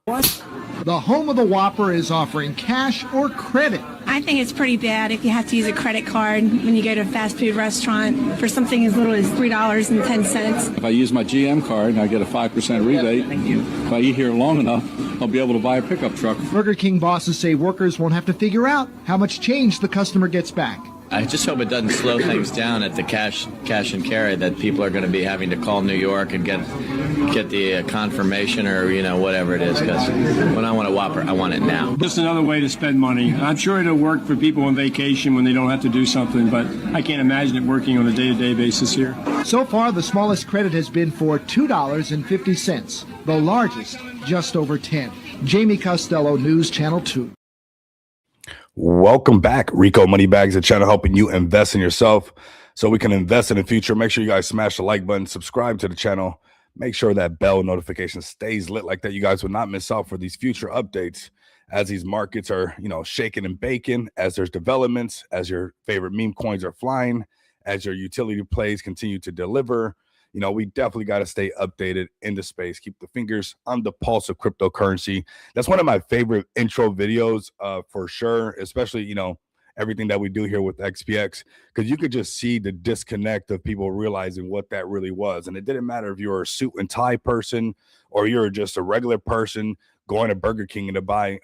The home of the Whopper is offering cash or credit. I think it's pretty bad if you have to use a credit card when you go to a fast food restaurant for something as little as $3.10. If I use my GM card, I get a 5% rebate. Thank you. If I eat here long enough, I'll be able to buy a pickup truck. Burger King bosses say workers won't have to figure out how much change the customer gets back. I just hope it doesn't slow things down at the cash and carry, that people are going to be having to call New York and get the confirmation or, whatever it is. Because when I want a Whopper, I want it now. Just another way to spend money. I'm sure it'll work for people on vacation when they don't have to do something, but I can't imagine it working on a day-to-day basis here. So far, the smallest credit has been for $2.50. The largest, just over 10. Jamie Costello, News Channel 2. Welcome back. Rico Moneybags, the channel helping you invest in yourself so we can invest in the future. Make sure you guys smash the like button, subscribe to the channel. Make sure that bell notification stays lit like that. You guys will not miss out for these future updates as these markets are, shaking and baking, as there's developments, as your favorite meme coins are flying, as your utility plays continue to deliver. We definitely got to stay updated in the space. Keep the fingers on the pulse of cryptocurrency. That's one of my favorite intro videos for sure, especially, everything that we do here with XPX, because you could just see the disconnect of people realizing what that really was. And it didn't matter if you were a suit and tie person or you're just a regular person going to Burger King and to buy,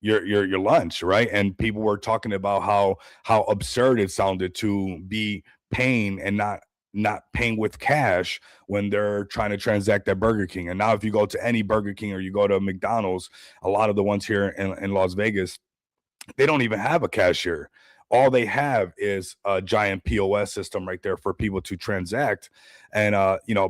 your lunch, right? And people were talking about how absurd it sounded to be paying and not paying with cash when they're trying to transact at Burger King. And now if you go to any Burger King or you go to McDonald's, a lot of the ones here in Las Vegas, they don't even have a cashier. All they have is a giant POS system right there for people to transact and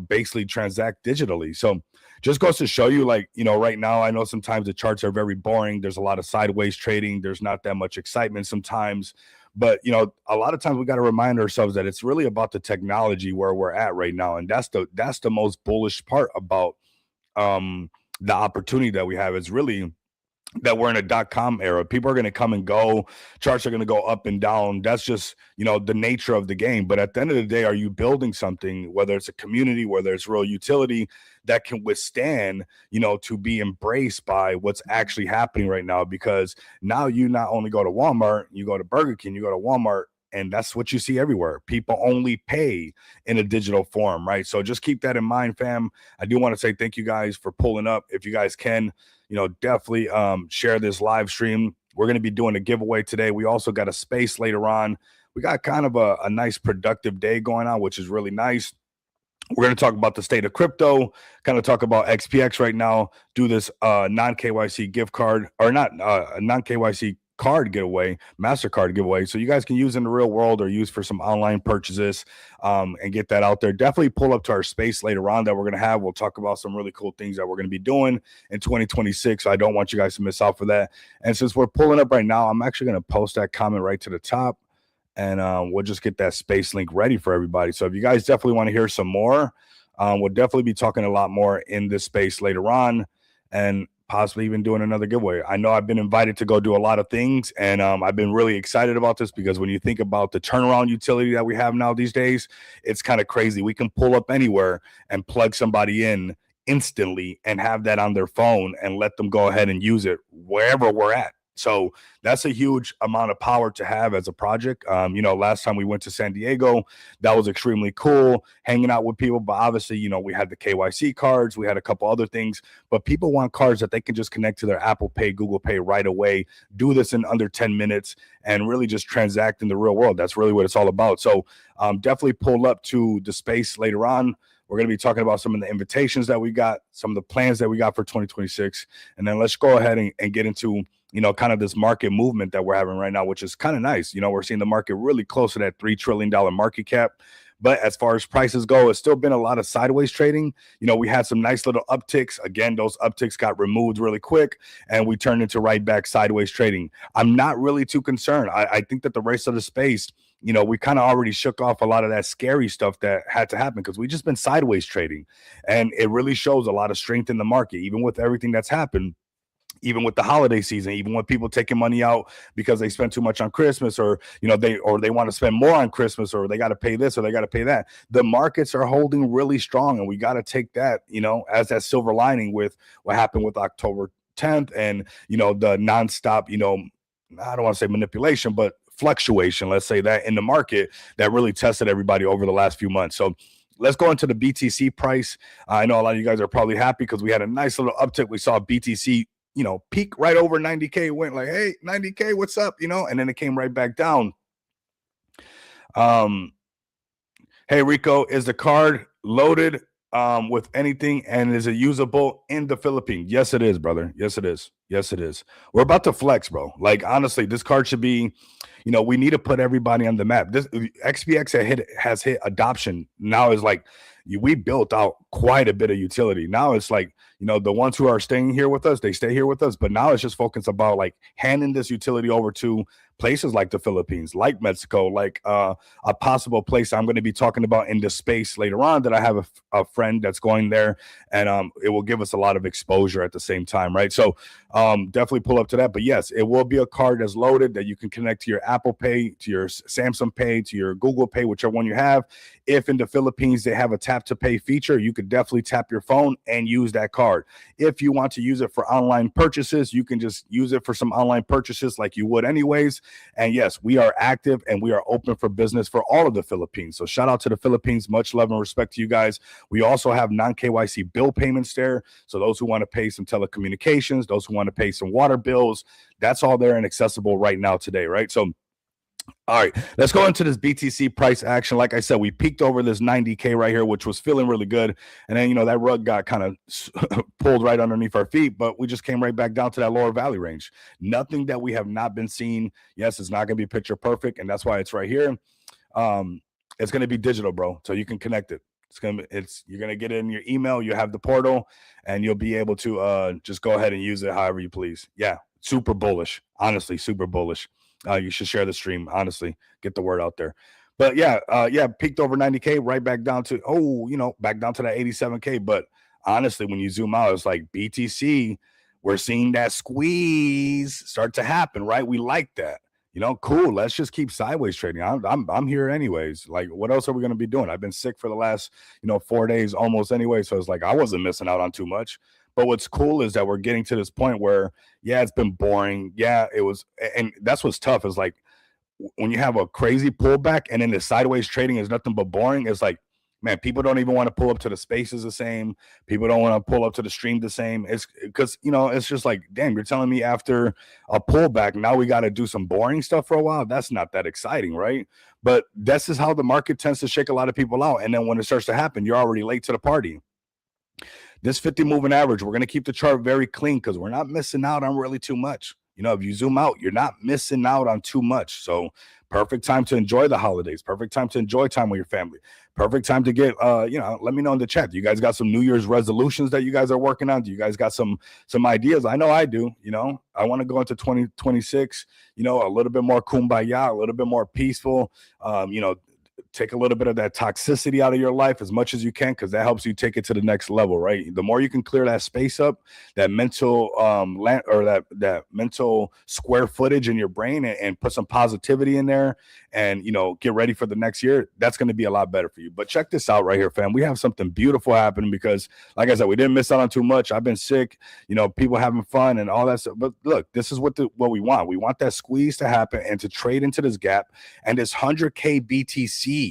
basically transact digitally. So just goes to show you, right now, I know sometimes the charts are very boring. There's a lot of sideways trading. There's not that much excitement sometimes. But, a lot of times we got to remind ourselves that it's really about the technology where we're at right now. And that's the most bullish part about the opportunity that we have. Is really that we're in a .com era. People are going to come and go. Charts are going to go up and down. That's just, the nature of the game. But at the end of the day, are you building something, whether it's a community, whether it's real utility that can withstand, to be embraced by what's actually happening right now? Because now you not only go to Walmart, you go to Burger King, you go to Walmart, and that's what you see everywhere. People only pay in a digital form, right? So just keep that in mind, fam. I do want to say thank you guys for pulling up. If you guys can, definitely share this live stream. We're going to be doing a giveaway today. We also got a space later on. We got kind of a nice productive day going on, which is really nice. We're going to talk about the state of crypto, kind of talk about XPX right now, do this non-KYC gift card, or not non-KYC card giveaway, MasterCard giveaway, so you guys can use in the real world or use for some online purchases and get that out there. Definitely pull up to our space later on that we're going to have. We'll talk about some really cool things that we're going to be doing in 2026. So I don't want you guys to miss out for that. And since we're pulling up right now, I'm actually going to post that comment right to the top, and we'll just get that space link ready for everybody. So if you guys definitely want to hear some more, we'll definitely be talking a lot more in this space later on, and possibly even doing another giveaway. I know I've been invited to go do a lot of things, and I've been really excited about this because when you think about the turnaround utility that we have now these days, it's kind of crazy. We can pull up anywhere and plug somebody in instantly and have that on their phone and let them go ahead and use it wherever we're at. So that's a huge amount of power to have as a project. Last time we went to San Diego, that was extremely cool, hanging out with people. But obviously, we had the KYC cards. We had a couple other things. But people want cards that they can just connect to their Apple Pay, Google Pay right away, do this in under 10 minutes, and really just transact in the real world. That's really what it's all about. So definitely pull up to the space later on. We're going to be talking about some of the invitations that we got, some of the plans that we got for 2026. And then let's go ahead and get into kind of this market movement that we're having right now, which is kind of nice. We're seeing the market really close to that $3 trillion market cap. But as far as prices go, it's still been a lot of sideways trading. We had some nice little upticks. Again, those upticks got removed really quick, and we turned into right back sideways trading. I'm not really too concerned. I think that the rest of the space, we kind of already shook off a lot of that scary stuff that had to happen because we just been sideways trading. And it really shows a lot of strength in the market, even with everything that's happened. even with the holiday season, even with people taking money out because they spent too much on Christmas, or they want to spend more on Christmas, or they got to pay this or they got to pay that. The markets are holding really strong, and we got to take that, as that silver lining with what happened with October 10th and the nonstop, I don't want to say manipulation, but fluctuation, let's say that, in the market that really tested everybody over the last few months. So let's go into the BTC price. I know a lot of you guys are probably happy because we had a nice little uptick. We saw BTC peak right over 90K, went like, hey, 90K, what's up? And then it came right back down. Hey, Rico, is the card loaded with anything, and is it usable in the Philippines? Yes, it is, brother. Yes, it is. Yes, it is. We're about to flex, bro. Like, honestly, this card should be, we need to put everybody on the map. This XPX has hit adoption. Now is like, we built out quite a bit of utility. Now it's like, the ones who are staying here with us, they stay here with us. But now it's just focused about like handing this utility over to places like the Philippines, like Mexico, like a possible place I'm going to be talking about in the space later on, that I have a friend that's going there, and it will give us a lot of exposure at the same time, right? So definitely pull up to that. But yes, it will be a card that's loaded that you can connect to your Apple Pay, to your Samsung Pay, to your Google Pay, whichever one you have. If in the Philippines they have a tap to pay feature, you could definitely tap your phone and use that card. If you want to use it for online purchases, you can just use it for some online purchases like you would anyways. And yes, we are active and we are open for business for all of the Philippines. So shout out to the Philippines. Much love and respect to you guys. We also have non-KYC bill payments there. So those who want to pay some telecommunications, those who want to pay some water bills, that's all there and accessible right now today, right? So all right, let's go into this BTC price action. Like I said, we peaked over this 90K right here, which was feeling really good. And then, that rug got kind of pulled right underneath our feet, but we just came right back down to that lower valley range. Nothing that we have not been seeing. Yes, it's not going to be picture perfect, and that's why it's right here. It's going to be digital, bro, so you can connect it. You're going to get it in your email. You have the portal, and you'll be able to just go ahead and use it however you please. Yeah, super bullish. Honestly, super bullish. You should share the stream, honestly, get the word out there. But yeah, peaked over 90K, right back down to, back down to that 87K. But honestly, when you zoom out, it's like BTC, we're seeing that squeeze start to happen, right? We like that. Cool. Let's just keep sideways trading. I'm here anyways. Like, what else are we going to be doing? I've been sick for the last, 4 days almost anyway. So it's like, I wasn't missing out on too much. But what's cool is that we're getting to this point where, yeah, it's been boring. Yeah, it was. And that's what's tough is like when you have a crazy pullback and then the sideways trading is nothing but boring. It's like, man, people don't even want to pull up to the spaces the same. People don't want to pull up to the stream the same. It's because, it's just like, damn, you're telling me after a pullback, now we got to do some boring stuff for a while. That's not that exciting, right? But this is how the market tends to shake a lot of people out. And then when it starts to happen, you're already late to the party. This 50 moving average, we're going to keep the chart very clean because we're not missing out on really too much. If you zoom out, you're not missing out on too much. So perfect time to enjoy the holidays. Perfect time to enjoy time with your family. Perfect time to get, let me know in the chat. Do you guys got some New Year's resolutions that you guys are working on? Do you guys got some ideas? I know I do. I want to go into 2026, a little bit more kumbaya, a little bit more peaceful, take a little bit of that toxicity out of your life as much as you can, because that helps you take it to the next level, right? The more you can clear that space up, that mental that mental square footage in your brain, and put some positivity in there, and get ready for the next year, that's going to be a lot better for you. But check this out right here, fam. We have something beautiful happening because, like I said, we didn't miss out on too much. I've been sick, people having fun and all that stuff. But look, this is what we want. We want that squeeze to happen and to trade into this gap, and this 100K BTC.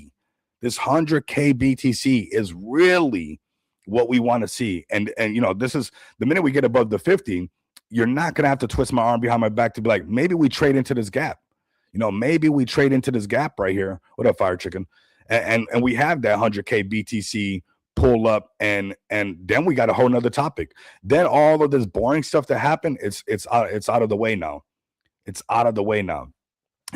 This 100K BTC is really what we want to see. And this is the minute we get above the 50, you're not going to have to twist my arm behind my back to be like, maybe we trade into this gap. Maybe we trade into this gap right here. What up, Fire Chicken? And we have that 100K BTC pull up, and then we got a whole nother topic. Then all of this boring stuff that happened, it's out of the way now. It's out of the way now.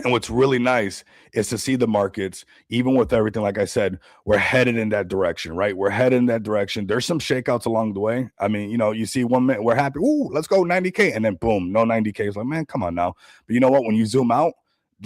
And what's really nice is to see the markets, even with everything, like I said, we're headed in that direction, right? We're headed in that direction. There's some shakeouts along the way. I mean, you see 1 minute, we're happy. Ooh, let's go 90K. And then boom, no 90K. It's like, man, come on now. But you know what? When you zoom out,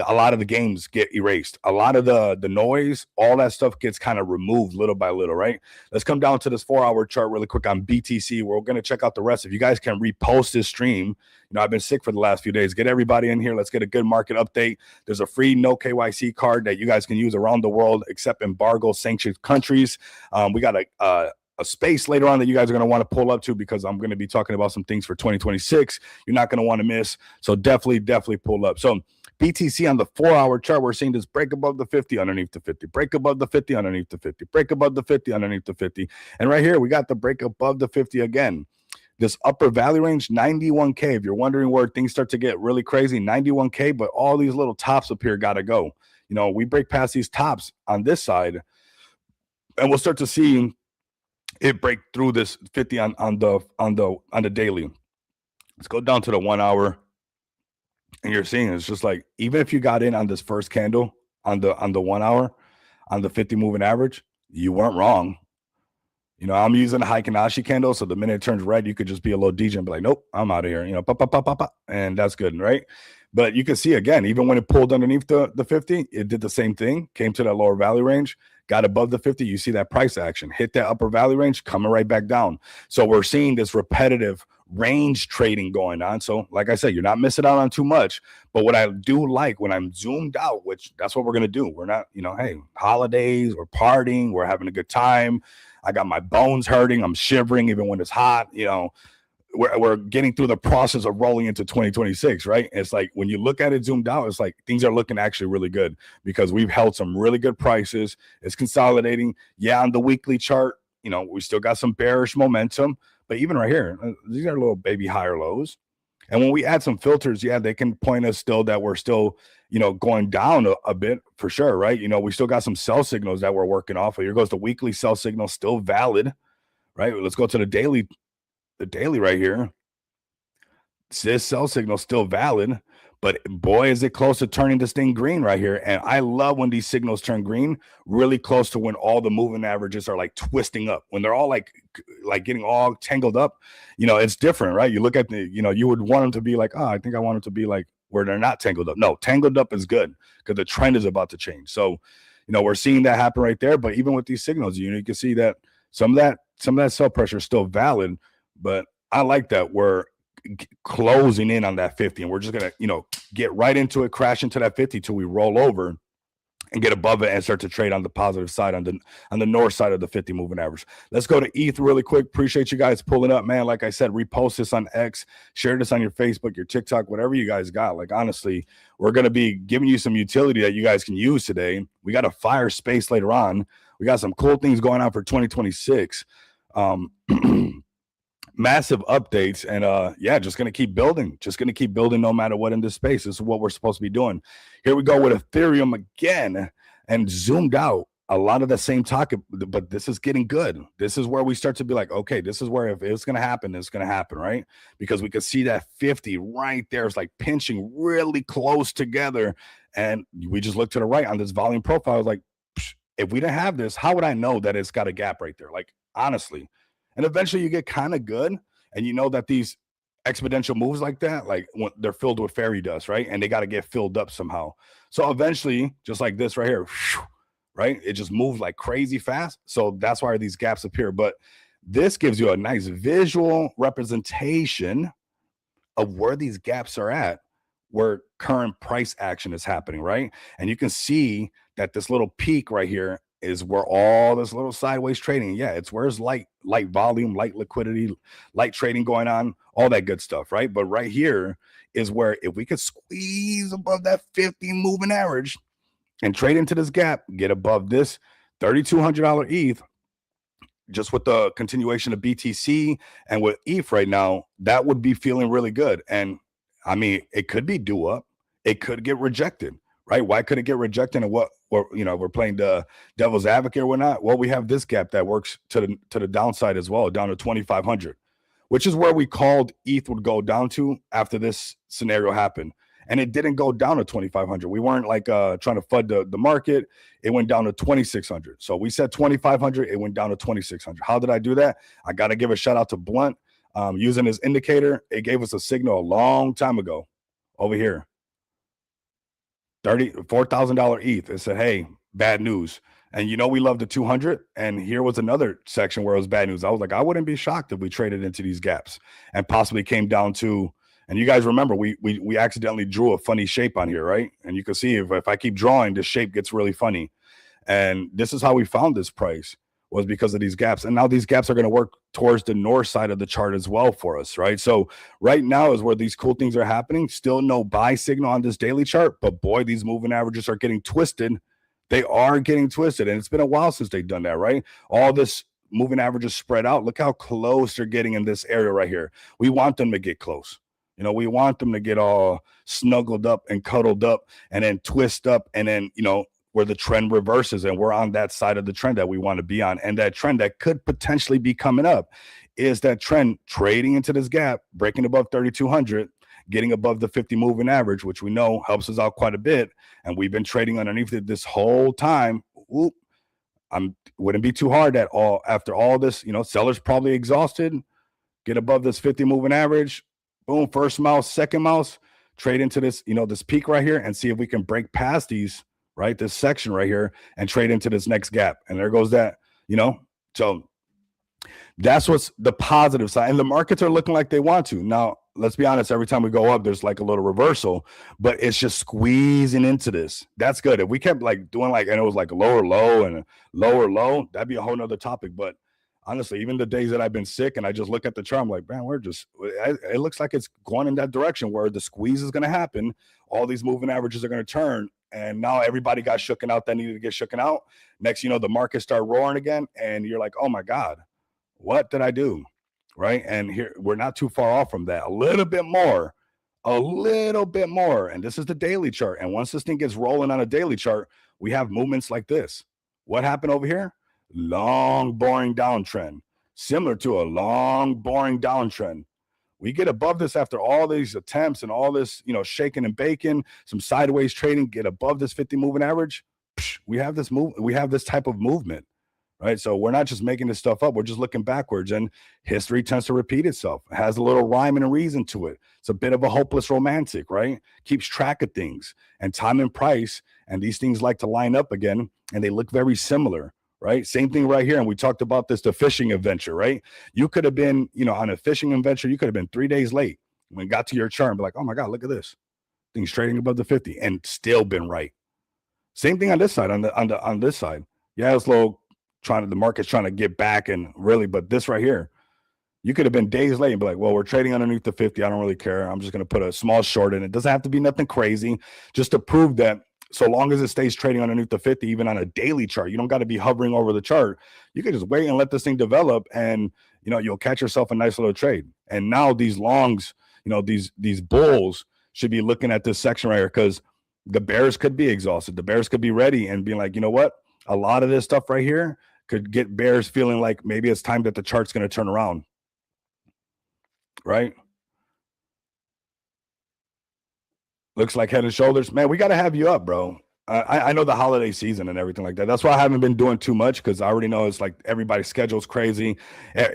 a lot of the games get erased. A lot of the noise, all that stuff gets kind of removed little by little, right? Let's come down to this 4-hour chart really quick on BTC. We're going to check out the rest. If you guys can repost this stream, I've been sick for the last few days. Get everybody in here. Let's get a good market update. There's a free no KYC card that you guys can use around the world, except embargo sanctioned countries. We got a space later on that you guys are going to want to pull up to, because I'm going to be talking about some things for 2026 you're not going to want to miss. So definitely pull up. So BTC on the 4-hour chart, we're seeing this break above the 50, underneath the 50, break above the 50, underneath the 50, break above the 50, underneath the 50. And right here, we got the break above the 50 again. This upper value range, 91K. If you're wondering where things start to get really crazy, 91K, but all these little tops up here got to go. We break past these tops on this side, and we'll start to see it break through this 50 on the daily. Let's go down to the 1 hour. And you're seeing it's just like, even if you got in on this first candle on the 1 hour, on the 50 moving average, you weren't wrong. I'm using a Heikin-Ashi candle, so the minute it turns red, you could just be a little DJ and be like, nope, I'm out of here. Pop, pop, pop, pop, pop, and that's good, right? But you can see again, even when it pulled underneath the 50, it did the same thing, came to that lower value range, got above the 50. You see that price action, hit that upper value range, coming right back down. So we're seeing this repetitive range trading going on. So like I said, you're not missing out on too much. But what I do like when I'm zoomed out, which that's what we're going to do. We're not, hey, holidays, we're partying, we're having a good time. I got my bones hurting. I'm shivering even when it's hot. We're getting through the process of rolling into 2026, right? It's like when you look at it zoomed out, it's like things are looking actually really good, because we've held some really good prices. It's consolidating. Yeah, on the weekly chart, we still got some bearish momentum, but even right here, these are little baby higher lows. And when we add some filters, yeah, they can point us still that we're still, going down a bit for sure, right? We still got some sell signals that we're working off of. Here goes the weekly sell signal, still valid, right? Let's go to the daily. The daily right here. This sell signal still valid, but boy, is it close to turning this thing green right here. And I love when these signals turn green, really close to when all the moving averages are like twisting up, when they're all like getting all tangled up. It's different, right? You look at the, you would want them to be like, oh, I think I want them to be like where they're not tangled up. No, tangled up is good, because the trend is about to change. So, we're seeing that happen right there. But even with these signals, you can see that some of that sell pressure is still valid. But I like that we're closing in on that 50, and we're just going to, get right into it, crash into that 50 till we roll over and get above it and start to trade on the positive side, on the north side of the 50 moving average. Let's go to ETH really quick. Appreciate you guys pulling up, man. Like I said, repost this on X, share this on your Facebook, your TikTok, whatever you guys got. Like, honestly, we're going to be giving you some utility that you guys can use today. We got a fire space later on. We got some cool things going on for 2026. Massive updates, and just gonna keep building no matter what in this space. This is what we're supposed to be doing. Here we go with Ethereum again, and zoomed out, a lot of the same talk, but this is getting good. This is where we start to be like, okay, this is where if it's gonna happen, it's gonna happen, right? Because we could see that 50 right there is like pinching really close together, and we just look to the right on this volume profile, like, if we didn't have this, how would I know that it's got a gap right there? Like, honestly. And eventually you get kind of good, and that these exponential moves like that, like when they're filled with fairy dust, right? And they got to get filled up somehow. So eventually, just like this right here, right? It just moves like crazy fast. So that's why these gaps appear. But this gives you a nice visual representation of where these gaps are at, where current price action is happening, right? And you can see that this little peak right here is where all this little sideways trading, it's where it's light volume, light liquidity, light trading going on, all that good stuff, right? But right here is where if we could squeeze above that 50 moving average and trade into this gap, get above this $3,200 ETH, just with the continuation of BTC and with ETH right now, that would be feeling really good. And I mean, it could be due up, it could get rejected, right? Why could it get rejected? And we're playing the devil's advocate or whatnot. Well, we have this gap that works to the downside as well, down to 2,500, which is where we called ETH would go down to after this scenario happened. And it didn't go down to 2,500. We weren't like trying to FUD the market. It went down to 2,600. So we said 2,500. It went down to 2,600. How did I do that? I got to give a shout out to Blunt. Using his indicator, it gave us a signal a long time ago over here. $4,000 ETH. It said, hey, bad news. And we love the 200. And here was another section where it was bad news. I was like, I wouldn't be shocked if we traded into these gaps and possibly came down to, and you guys remember, we accidentally drew a funny shape on here, right? And you can see if I keep drawing, the shape gets really funny. And this is how we found this price, was because of these gaps. And now these gaps are going to work towards the north side of the chart as well for us, right? So right now is where these cool things are happening. Still no buy signal on this daily chart, but boy, these moving averages are getting twisted. They are getting twisted, and it's been a while since they've done that, right? All this moving averages spread out. Look how close they're getting in this area right here. We want them to get close. We want them to get all snuggled up and cuddled up and then twist up, and then, where the trend reverses and we're on that side of the trend that we want to be on. And that trend that could potentially be coming up is that trend trading into this gap, breaking above 3,200, getting above the 50 moving average, which we know helps us out quite a bit. And we've been trading underneath it this whole time. Wouldn't be too hard after all this, sellers probably exhausted, get above this 50 moving average, boom, first mouse, second mouse, trade into this, this peak right here and see if we can break past these, right? This section right here and trade into this next gap. And there goes that, so that's what's the positive side. And the markets are looking like they want to. Now, let's be honest, every time we go up, there's like a little reversal, but it's just squeezing into this. That's good. If we kept doing and it was lower low and lower low, that'd be a whole nother topic. But honestly, even the days that I've been sick and I just look at the chart, I'm like, man, it looks like it's going in that direction where the squeeze is going to happen. All these moving averages are going to turn. And now everybody got shooken out that needed to get shooken out. Next, the markets start roaring again. And you're like, oh my God, what did I do? Right. And here we're not too far off from that. A little bit more. And this is the daily chart. And once this thing gets rolling on a daily chart, we have movements like this. What happened over here? Long, boring downtrend, similar to a long, boring downtrend. We get above this after all these attempts and all this, shaking and baking, some sideways trading, get above this 50 moving average. We have this type of movement, right? So we're not just making this stuff up. We're just looking backwards, and history tends to repeat itself. It has a little rhyme and a reason to it. It's a bit of a hopeless romantic, right? Keeps track of things and time and price. And these things like to line up again, and they look very similar. Right? Same thing right here. And we talked about this, the fishing adventure, right? You could have been, on a fishing adventure, you could have been 3 days late when it got to your chart and be like, oh my God, look at this. Things trading above the 50 and still been right. Same thing on this side, on this side. Yeah, it's low the market's trying to get back and really, but this right here, you could have been days late and be like, well, we're trading underneath the 50. I don't really care. I'm just going to put a small short in. It doesn't have to be nothing crazy, just to prove that so long as it stays trading underneath the 50, even on a daily chart, you don't got to be hovering over the chart. You can just wait and let this thing develop, and you'll catch yourself a nice little trade. And now these longs, these bulls should be looking at this section right here, because the bears could be exhausted. The bears could be ready and being like, you know what? A lot of this stuff right here could get bears feeling like maybe it's time that the chart's going to turn around, right? Looks like Head and Shoulders. Man, we got to have you up, bro. I know the holiday season and everything like that. That's why I haven't been doing too much, because I already know it's like everybody's schedule's crazy.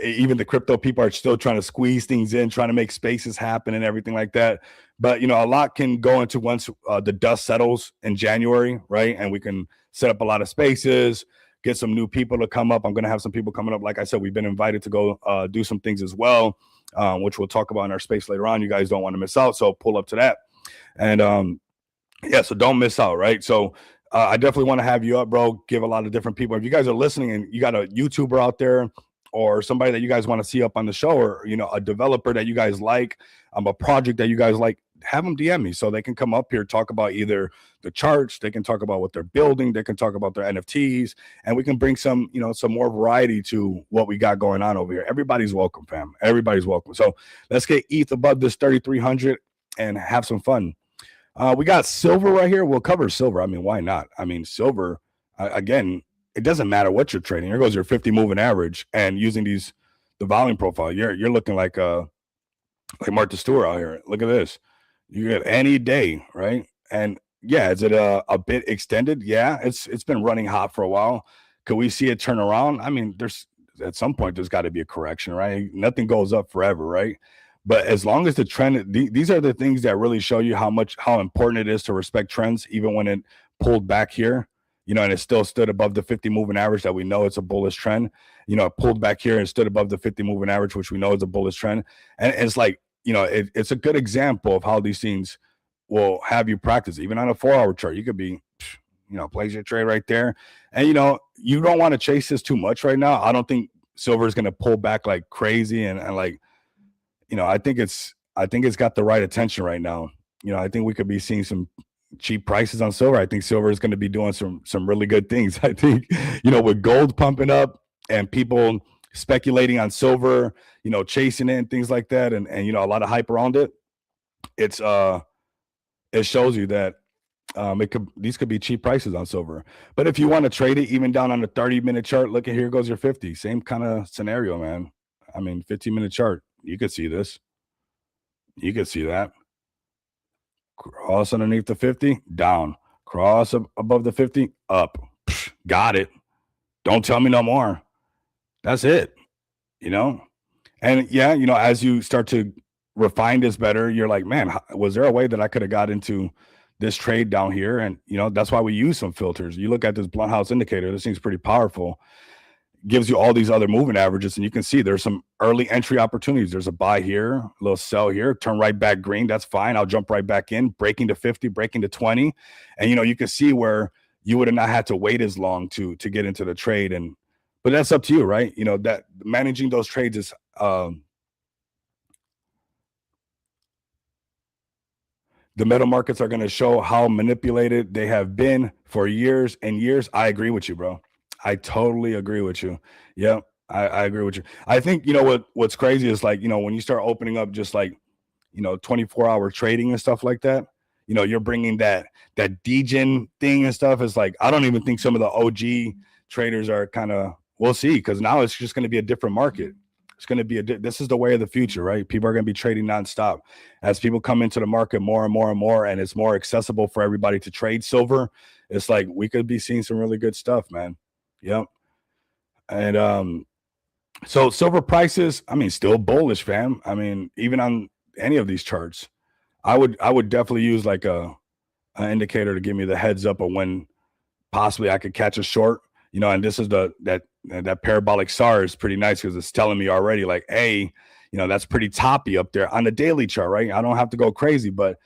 Even the crypto people are still trying to squeeze things in, trying to make spaces happen and everything like that. But, a lot can go into once the dust settles in January, right? And we can set up a lot of spaces, get some new people to come up. I'm going to have some people coming up. Like I said, we've been invited to go do some things as well, which we'll talk about in our space later on. You guys don't want to miss out, so pull up to that. And so don't miss out, right? So I definitely want to have you up, bro. Give a lot of different people. If you guys are listening and you got a YouTuber out there or somebody that you guys want to see up on the show, or a developer that you guys like, a project that you guys like, have them DM me so they can come up here, talk about either the charts, they can talk about what they're building, they can talk about their NFTs, and we can bring some some more variety to what we got going on over here. Everybody's welcome, fam. Everybody's welcome. So let's get ETH above this 3,300 and have some fun. We got silver right here. We'll cover silver. I mean, why not? I mean, silver, again, it doesn't matter what you're trading. Here goes your 50 moving average, and using the volume profile, you're looking like Martha Stewart out here. Look at this. You get any day, right? And yeah, is it a bit extended? Yeah, it's been running hot for a while. Could we see it turn around? I mean, at some point there's got to be a correction, right? Nothing goes up forever, right? But as long as the trend, these are the things that really show you how important it is to respect trends, even when it pulled back here, and it still stood above the 50 moving average that we know it's a bullish trend. It pulled back here and stood above the 50 moving average, which we know is a bullish trend. And it's like, it's a good example of how these things will have you practice. Even on a 4-hour chart, you could be, place your trade right there. And, you don't want to chase this too much right now. I don't think silver is going to pull back like crazy. And like, I think it's got the right attention right now. I think we could be seeing some cheap prices on silver. I think silver is going to be doing some really good things. I think, with gold pumping up and people speculating on silver, chasing it and things like that, and a lot of hype around it. It shows you that these could be cheap prices on silver. But if you want to trade it even down on the 30-minute chart, look at, here goes your 50. Same kind of scenario, man. I mean, 15-minute chart. You could see this. You could see that. Cross underneath the 50, down. Cross above the 50, up. Psh, got it. Don't tell me no more. That's it. And yeah, as you start to refine this better, you're like, man, was there a way that I could have got into this trade down here? And, that's why we use some filters. You look at this blunt house indicator, this thing's pretty powerful. Gives you all these other moving averages, and you can see there's some early entry opportunities. There's a buy here, a little sell here, turn right back green. That's fine. I'll jump right back in, breaking to 50, breaking to 20. And, you can see where you would have not had to wait as long to get into the trade. But that's up to you, right? That managing those trades is, the metal markets are going to show how manipulated they have been for years and years. I agree with you, bro. I totally agree with you. Yeah, I agree with you. I think, what's crazy is like, when you start opening up just like, 24-hour trading and stuff like that, you're bringing that degen thing and stuff. It's like, I don't even think some of the OG traders are kind of, we'll see, because now it's just going to be a different market. It's going to be this is the way of the future, right? People are going to be trading nonstop as people come into the market more and more and more, and it's more accessible for everybody to trade silver. It's like we could be seeing some really good stuff, man. Yep. And so silver prices, I mean, still bullish, fam. I mean, even on any of these charts, I would definitely use like an indicator to give me the heads up of when possibly I could catch a short, and this is that parabolic SAR is pretty nice because it's telling me already like, hey, that's pretty toppy up there on the daily chart, right? I don't have to go crazy, but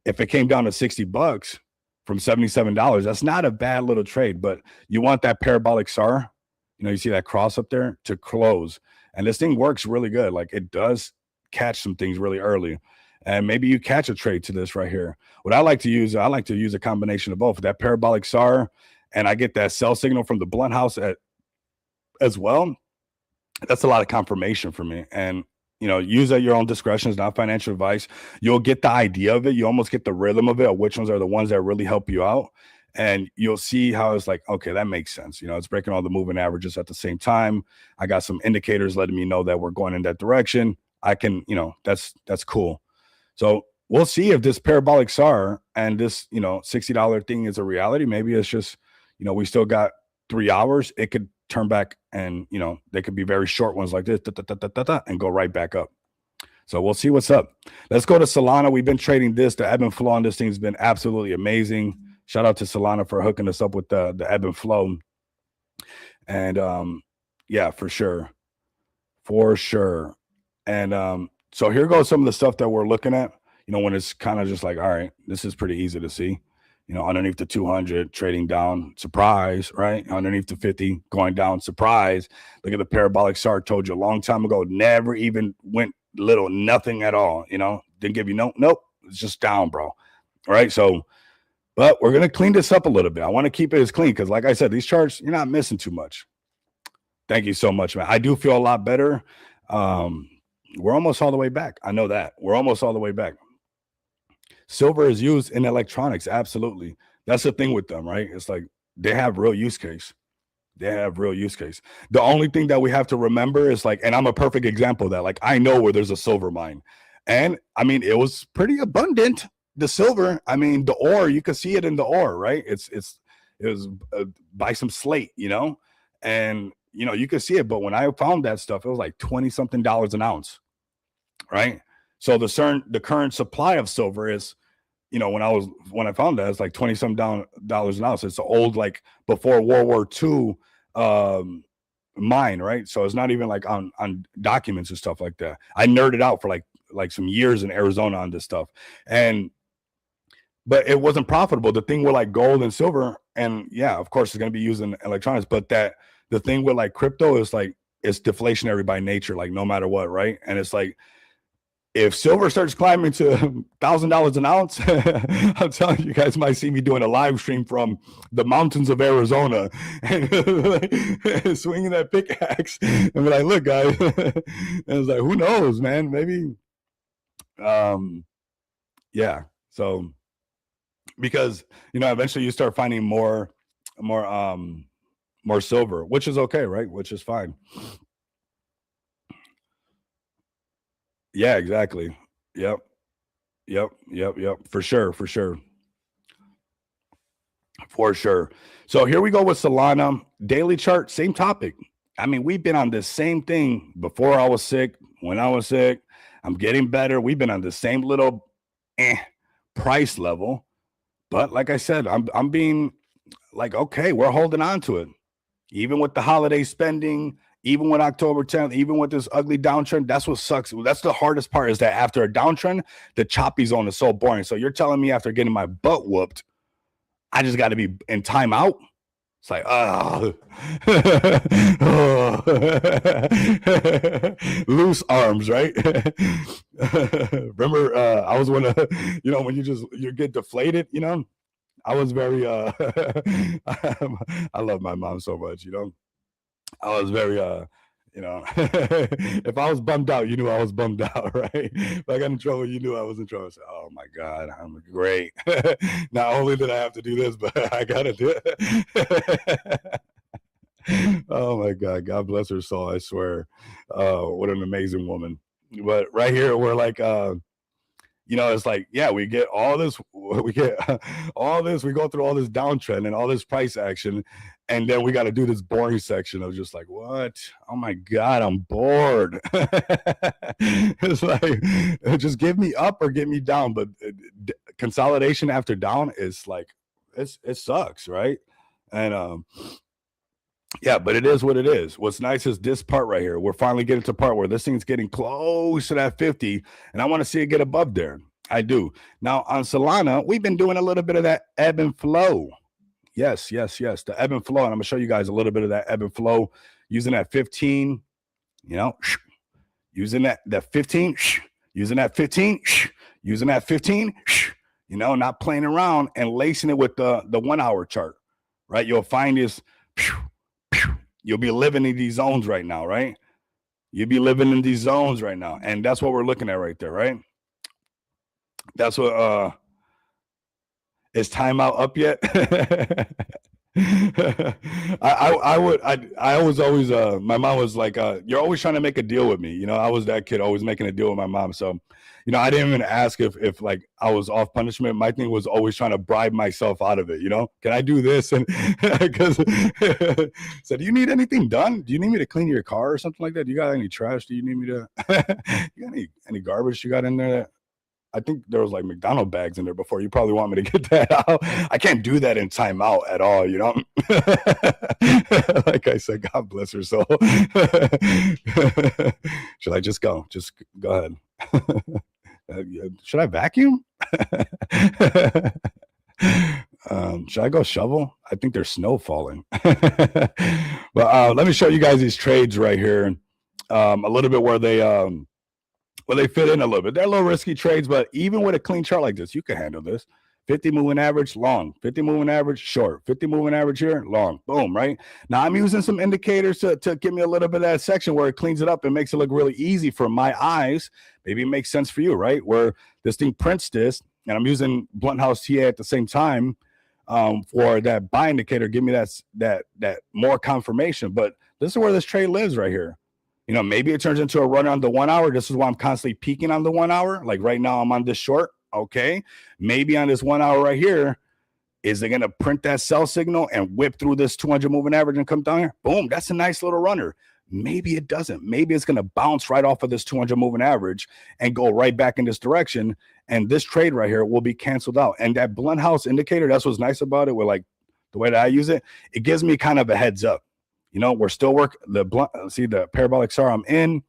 if it came down to $60 from $77, that's not a bad little trade, but you want that parabolic SAR, you see that cross up there to close. And this thing works really good. Like it does catch some things really early. And maybe you catch a trade to this right here. What I like to use a combination of both, that parabolic SAR, and I get that sell signal from the blunt house as well. That's a lot of confirmation for me. And use at your own discretion. It's not financial advice. You'll get the idea of it. You almost get the rhythm of it, of which ones are the ones that really help you out. And you'll see how it's like, okay, that makes sense. It's breaking all the moving averages at the same time. I got some indicators letting me know that we're going in that direction. I can, that's cool. So we'll see if this parabolic SAR and this, $60 thing is a reality. Maybe it's just, we still got 3 hours. It could turn back and, they could be very short ones like this and go right back up. So we'll see what's up. Let's go to Solana. We've been trading this. The ebb and flow on this thing has been absolutely amazing. Shout out to Solana for hooking us up with the ebb and flow. And yeah, for sure. And so here goes some of the stuff that we're looking at, when it's kind of just like, all right, this is pretty easy to see. Underneath the 200, trading down, surprise, right? Underneath the 50, going down, surprise. Look at the parabolic SAR. Told you a long time ago, never even went nothing at all. Didn't give you nope. It's just down, bro. All right. So, but we're going to clean this up a little bit. I want to keep it as clean because, like I said, these charts, you're not missing too much. Thank you so much, man. I do feel a lot better. We're almost all the way back. I know that. We're almost all the way back. Silver is used in electronics. Absolutely. That's the thing with them, right? It's like they have real use case. The only thing that we have to remember is like, and I'm a perfect example of that. Like I know where there's a silver mine. And I mean, it was pretty abundant. The silver, I mean, the ore, you can see it in the ore, right? It was by some slate, and you can see it. But when I found that stuff, it was like $20-something an ounce, right? So the current supply of silver is, when I found that, it's like 20 some dollars an ounce. It's an old, like before World War II mine, right? So it's not even like on documents and stuff like that. I nerded out for like some years in Arizona on this stuff, but it wasn't profitable. The thing with like gold and silver, and yeah, of course it's going to be used in electronics, but that the thing with like crypto is like, it's deflationary by nature, like no matter what, right? And it's like, if silver starts climbing to $1,000 an ounce, I'm telling you, guys might see me doing a live stream from the mountains of Arizona and swinging that pickaxe and be like, look, guys. And it's like, who knows, man? Maybe, yeah. So, because, eventually you start finding more silver, which is okay, right? Which is fine. Yeah, exactly. Yep. For sure. So here we go with Solana daily chart, same topic. I mean, we've been on this same thing before I was sick, when I was sick. I'm getting better. We've been on the same little price level. But like I said, I'm being like, okay, we're holding on to it. Even with the holiday spending, even with October 10th, even with this ugly downtrend, that's what sucks. That's the hardest part, is that after a downtrend, the choppy zone is so boring. So you're telling me after getting my butt whooped, I just got to be in timeout? It's like, loose arms, right? Remember, I was one of, when you get deflated, I was very, I love my mom so much, I was very, if I was bummed out, you knew I was bummed out, right? If I got in trouble, you knew I was in trouble. So, oh my God, I'm great. Not only did I have to do this, but I got to do it. Oh my God, God bless her soul, I swear. What an amazing woman. But right here, we're like, it's like, yeah, we get all this, we go through all this downtrend and all this price action, and then we got to do this boring section of just like, what? Oh my God, I'm bored. It's like, just give me up or get me down. But consolidation after down is like, it sucks, right? And yeah, but it is what it is. What's nice is this part right here. We're finally getting to the part where this thing's getting close to that 50, and I want to see it get above there. I do. Now, on Solana, we've been doing a little bit of that ebb and flow. Yes, the ebb and flow. And I'm going to show you guys a little bit of that ebb and flow using that 15, using that 15, using that 15, using that 15, not playing around and lacing it with the 1 hour chart, right? You'll find this. You'll be living in these zones right now, right? You'll be living in these zones right now. And that's what we're looking at right there, right? That's what, is timeout up yet? I was always, my mom was like, you're always trying to make a deal with me. I was that kid always making a deal with my mom. So, I didn't even ask if like I was off punishment. My thing was always trying to bribe myself out of it. Can I do this? And because so, do you need anything done? Do you need me to clean your car or something like that? Do you got any trash? Do you need me to, you got any garbage you got in there? I think there was like McDonald's bags in there before. You probably want me to get that out. I can't do that in timeout at all, Like I said, God bless her soul. Should I just go? Just go ahead. Should I vacuum? Should I go shovel? I think there's snow falling. But let me show you guys these trades right here. A little bit where they fit in a little bit. They're a little risky trades, but even with a clean chart like this, you can handle this. 50 moving average, long. 50 moving average, short. 50 moving average here, long. Boom, right? Now I'm using some indicators to give me a little bit of that section where it cleans it up and makes it look really easy for my eyes. Maybe it makes sense for you, right? Where this thing prints this, and I'm using Blunt House TA at the same time for that buy indicator. Give me that more confirmation. But this is where this trade lives right here. Maybe it turns into a run on the 1 hour. This is why I'm constantly peaking on the 1 hour. Like right now, I'm on this short. Okay. Maybe on this 1 hour right here, is it going to print that sell signal and whip through this 200 moving average and come down here? Boom. That's a nice little runner. Maybe it doesn't. Maybe it's going to bounce right off of this 200 moving average and go right back in this direction. And this trade right here will be canceled out. And that blunt house indicator, that's what's nice about it. We're like, the way that I use it, it gives me kind of a heads up. You know, we're still the blunt, see the parabolic SAR I'm in,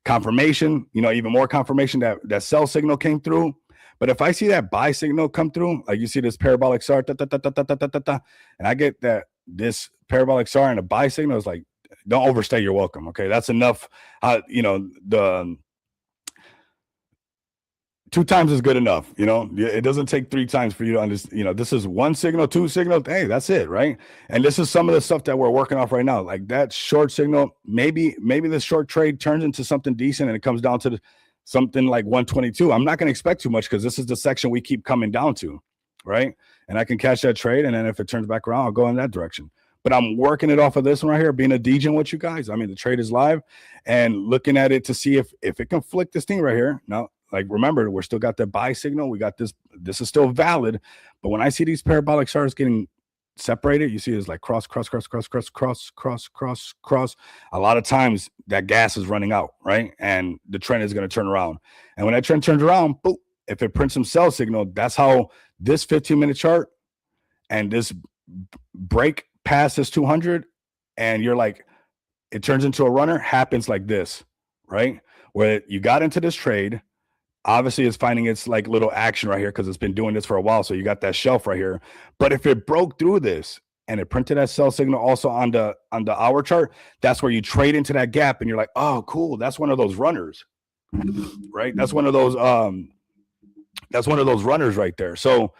confirmation, you know, even more confirmation that sell signal came through. But if I see that buy signal come through, like you see this parabolic SAR, and I get that this parabolic SAR and a buy signal, is like, don't overstay your welcome. Okay, that's enough. You know, the 2 times is good enough. You know, it doesn't take 3 times for you to understand. You know, this is 1 signal, 2 signals. Hey, that's it, right? And this is some of the stuff that we're working off right now. Like that short signal, maybe this short trade turns into something decent and it comes down to something like 122. I'm not going to expect too much because this is the section we keep coming down to, right? And I can catch that trade, and then if it turns back around, I'll go in that direction. But I'm working it off of this one right here, being a DJ with you guys. I mean, the trade is live, and looking at it to see if it can flick this thing right here. Now, like, remember, we're still got that buy signal. We got this. This is still valid. But when I see these parabolic stars getting separated, you see it's like cross. A lot of times that gas is running out, right? And the trend is going to turn around. And when that trend turns around, boop, if it prints some sell signal, that's how this 15-minute chart and this break past this 200, and you're like, it turns into a runner, happens like this, right? Where you got into this trade, obviously it's finding its like little action right here because it's been doing this for a while. So you got that shelf right here. But if it broke through this and it printed that sell signal also on the hour chart, that's where you trade into that gap and you're like, oh, cool. That's one of those runners, right? That's one of those runners right there. So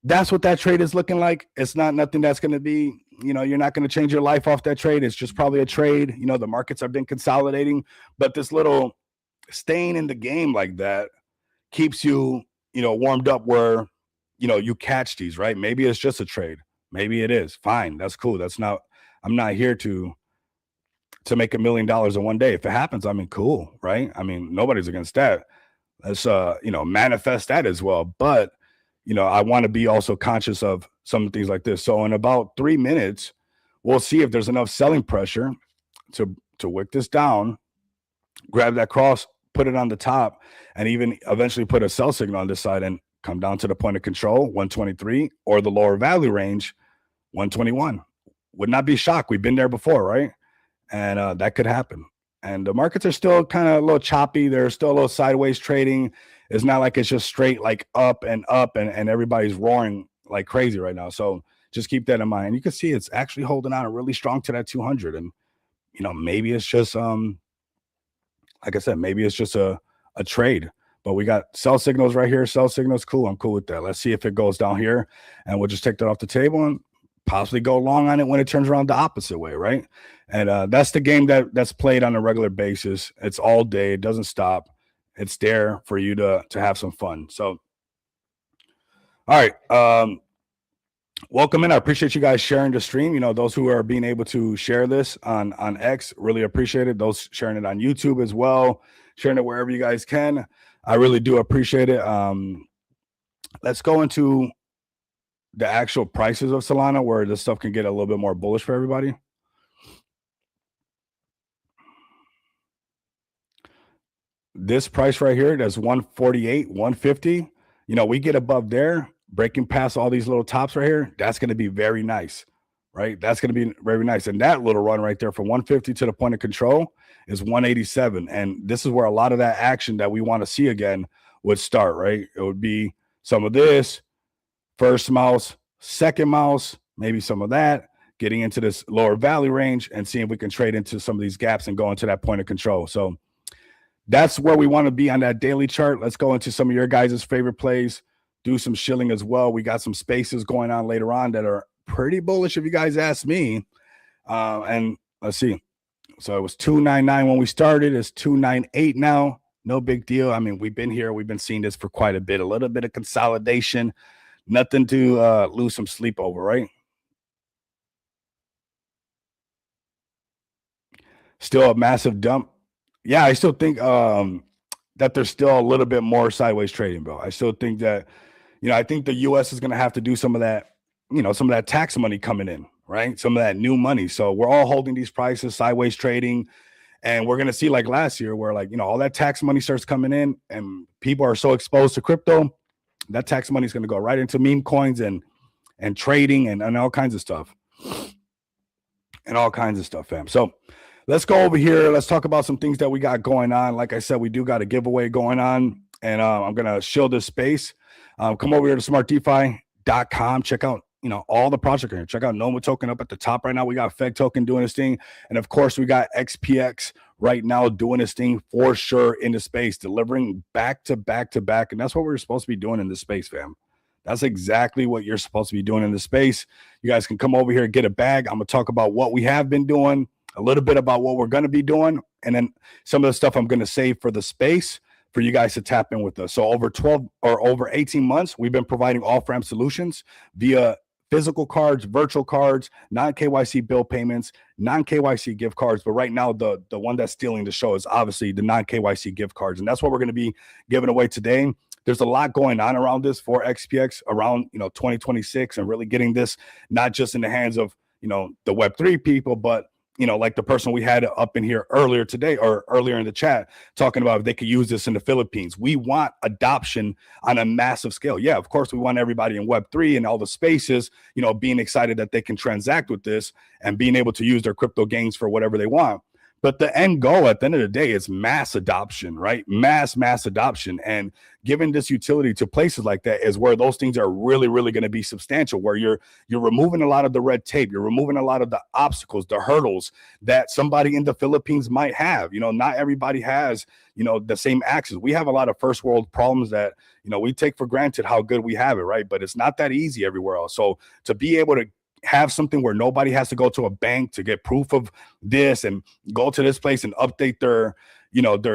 that's what that trade is looking like. It's not nothing that's going to be, you know, you're not going to change your life off that trade. It's just probably a trade. You know, the markets have been consolidating, but this little staying in the game like that keeps you, you know, warmed up where, you know, you catch these, right? Maybe it's just a trade. Maybe it is. Fine. That's cool. That's not, I'm not here to make $1 million in one day. If it happens, I mean, cool, right? I mean, nobody's against that. Let's, you know, manifest that as well. But, you know, I want to be also conscious of some things like this. So in about 3 minutes, we'll see if there's enough selling pressure to wick this down, grab that cross, put it on the top, and even eventually put a sell signal on this side and come down to the point of control, 123, or the lower value range, 121. Would not be shocked. We've been there before, right? And that could happen. And the markets are still kind of a little choppy. They're still a little sideways trading. It's not like it's just straight like up and everybody's roaring like crazy right now. So just keep that in mind. You can see it's actually holding on really strong to that 200. And, you know, maybe it's just, like I said, maybe it's just a trade. But we got sell signals right here. Sell signals, cool. I'm cool with that. Let's see if it goes down here. And we'll just take that off the table and possibly go long on it when it turns around the opposite way, right? And that's the game that's played on a regular basis. It's all day. It doesn't stop. It's there for you to have some fun. So, all right. Welcome in. I appreciate you guys sharing the stream. You know, those who are being able to share this on X, really appreciate it. Those sharing it on YouTube as well, sharing it wherever you guys can. I really do appreciate it. Let's go into the actual prices of Solana where this stuff can get a little bit more bullish for everybody. This price right here, that's 148, 150. You know, we get above there, breaking past all these little tops right here. That's going to be very nice, right? That's going to be very nice. And that little run right there from 150 to the point of control is 187. And this is where a lot of that action that we want to see again would start, right? It would be some of this, first mouse, second mouse, maybe some of that, getting into this lower value range and seeing if we can trade into some of these gaps and go into that point of control. So that's where we want to be on that daily chart. Let's go into some of your guys' favorite plays, do some shilling as well. We got some spaces going on later on that are pretty bullish if you guys ask me. And let's see. So it was 299 when we started. It's 298 now. No big deal. I mean, we've been here. We've been seeing this for quite a bit. A little bit of consolidation. Nothing to lose some sleep over, right? Still a massive dump. Yeah, I still think that there's still a little bit more sideways trading, bro. I still think that, you know, I think the U.S. is going to have to do some of that, you know, some of that tax money coming in, right? Some of that new money. So we're all holding these prices, sideways trading. And we're going to see like last year where like, all that tax money starts coming in and people are so exposed to crypto, that tax money is going to go right into meme coins and trading and all kinds of stuff. And all kinds of stuff, fam. So let's go over here. Let's talk about some things that we got going on. Like I said, we do got a giveaway going on, and I'm going to shield this space. Come over here to smartdefi.com. Check out, all the projects here. Check out Noma token up at the top right now. We got Fed token doing this thing. And of course, we got XPX right now doing this thing for sure in the space, delivering back to back to back. And that's what we're supposed to be doing in this space, fam. That's exactly what you're supposed to be doing in this space. You guys can come over here and get a bag. I'm going to talk about what we have been doing, a little bit about what we're going to be doing, and then some of the stuff I'm going to save for the space for you guys to tap in with us. So over 18 months, we've been providing off-ramp solutions via physical cards, virtual cards, non-KYC bill payments, non-KYC gift cards. But right now, the one that's stealing the show is obviously the non-KYC gift cards. And that's what we're going to be giving away today. There's a lot going on around this for XPX around 2026 and really getting this not just in the hands of the Web3 people, but like the person we had up in here earlier today or earlier in the chat talking about if they could use this in the Philippines. We want adoption on a massive scale. Yeah, of course, we want everybody in Web3 and all the spaces, being excited that they can transact with this and being able to use their crypto gains for whatever they want. But the end goal at the end of the day is mass adoption, right? Mass adoption. And giving this utility to places like that is where those things are really, really going to be substantial, where you're removing a lot of the red tape. You're removing a lot of the obstacles, the hurdles that somebody in the Philippines might have. Not everybody has, the same access. We have a lot of first world problems that, we take for granted how good we have it, right? But it's not that easy everywhere else. So to be able to have something where nobody has to go to a bank to get proof of this and go to this place and update their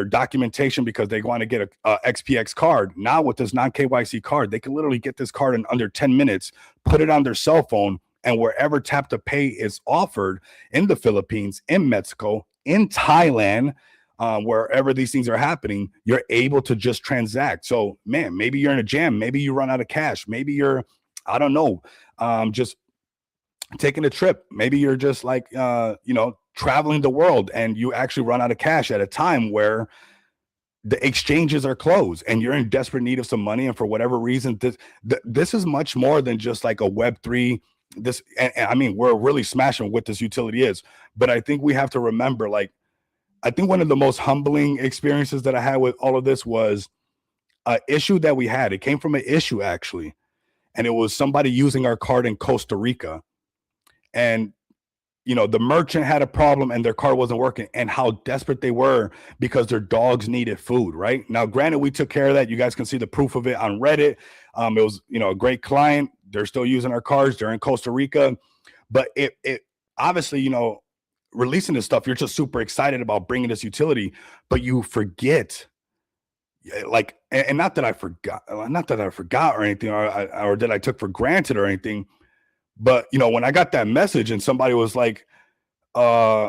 documentation because they want to get a XPX card. Now with this non-KYC card, they can literally get this card in under 10 minutes, put it on their cell phone, and wherever tap to pay is offered in the Philippines, in Mexico, in Thailand, wherever these things are happening, you're able to just transact. So man, maybe you're in a jam, maybe you run out of cash, maybe you're, I don't know, just taking a trip. Maybe you're just like, traveling the world and you actually run out of cash at a time where the exchanges are closed and you're in desperate need of some money. And for whatever reason, this is much more than just like a Web3. I mean, we're really smashing what this utility is, but I think we have to remember, like, I think one of the most humbling experiences that I had with all of this was an issue that we had. It came from an issue actually. And it was somebody using our card in Costa Rica. And, the merchant had a problem and their card wasn't working, and how desperate they were because their dogs needed food, right? Now, granted, we took care of that. You guys can see the proof of it on Reddit. It was, a great client. They're still using our cards. They're in Costa Rica. But it obviously, releasing this stuff, you're just super excited about bringing this utility, but you forget, like, and not that I forgot or anything, or that I took for granted or anything. But, when I got that message and somebody was like, and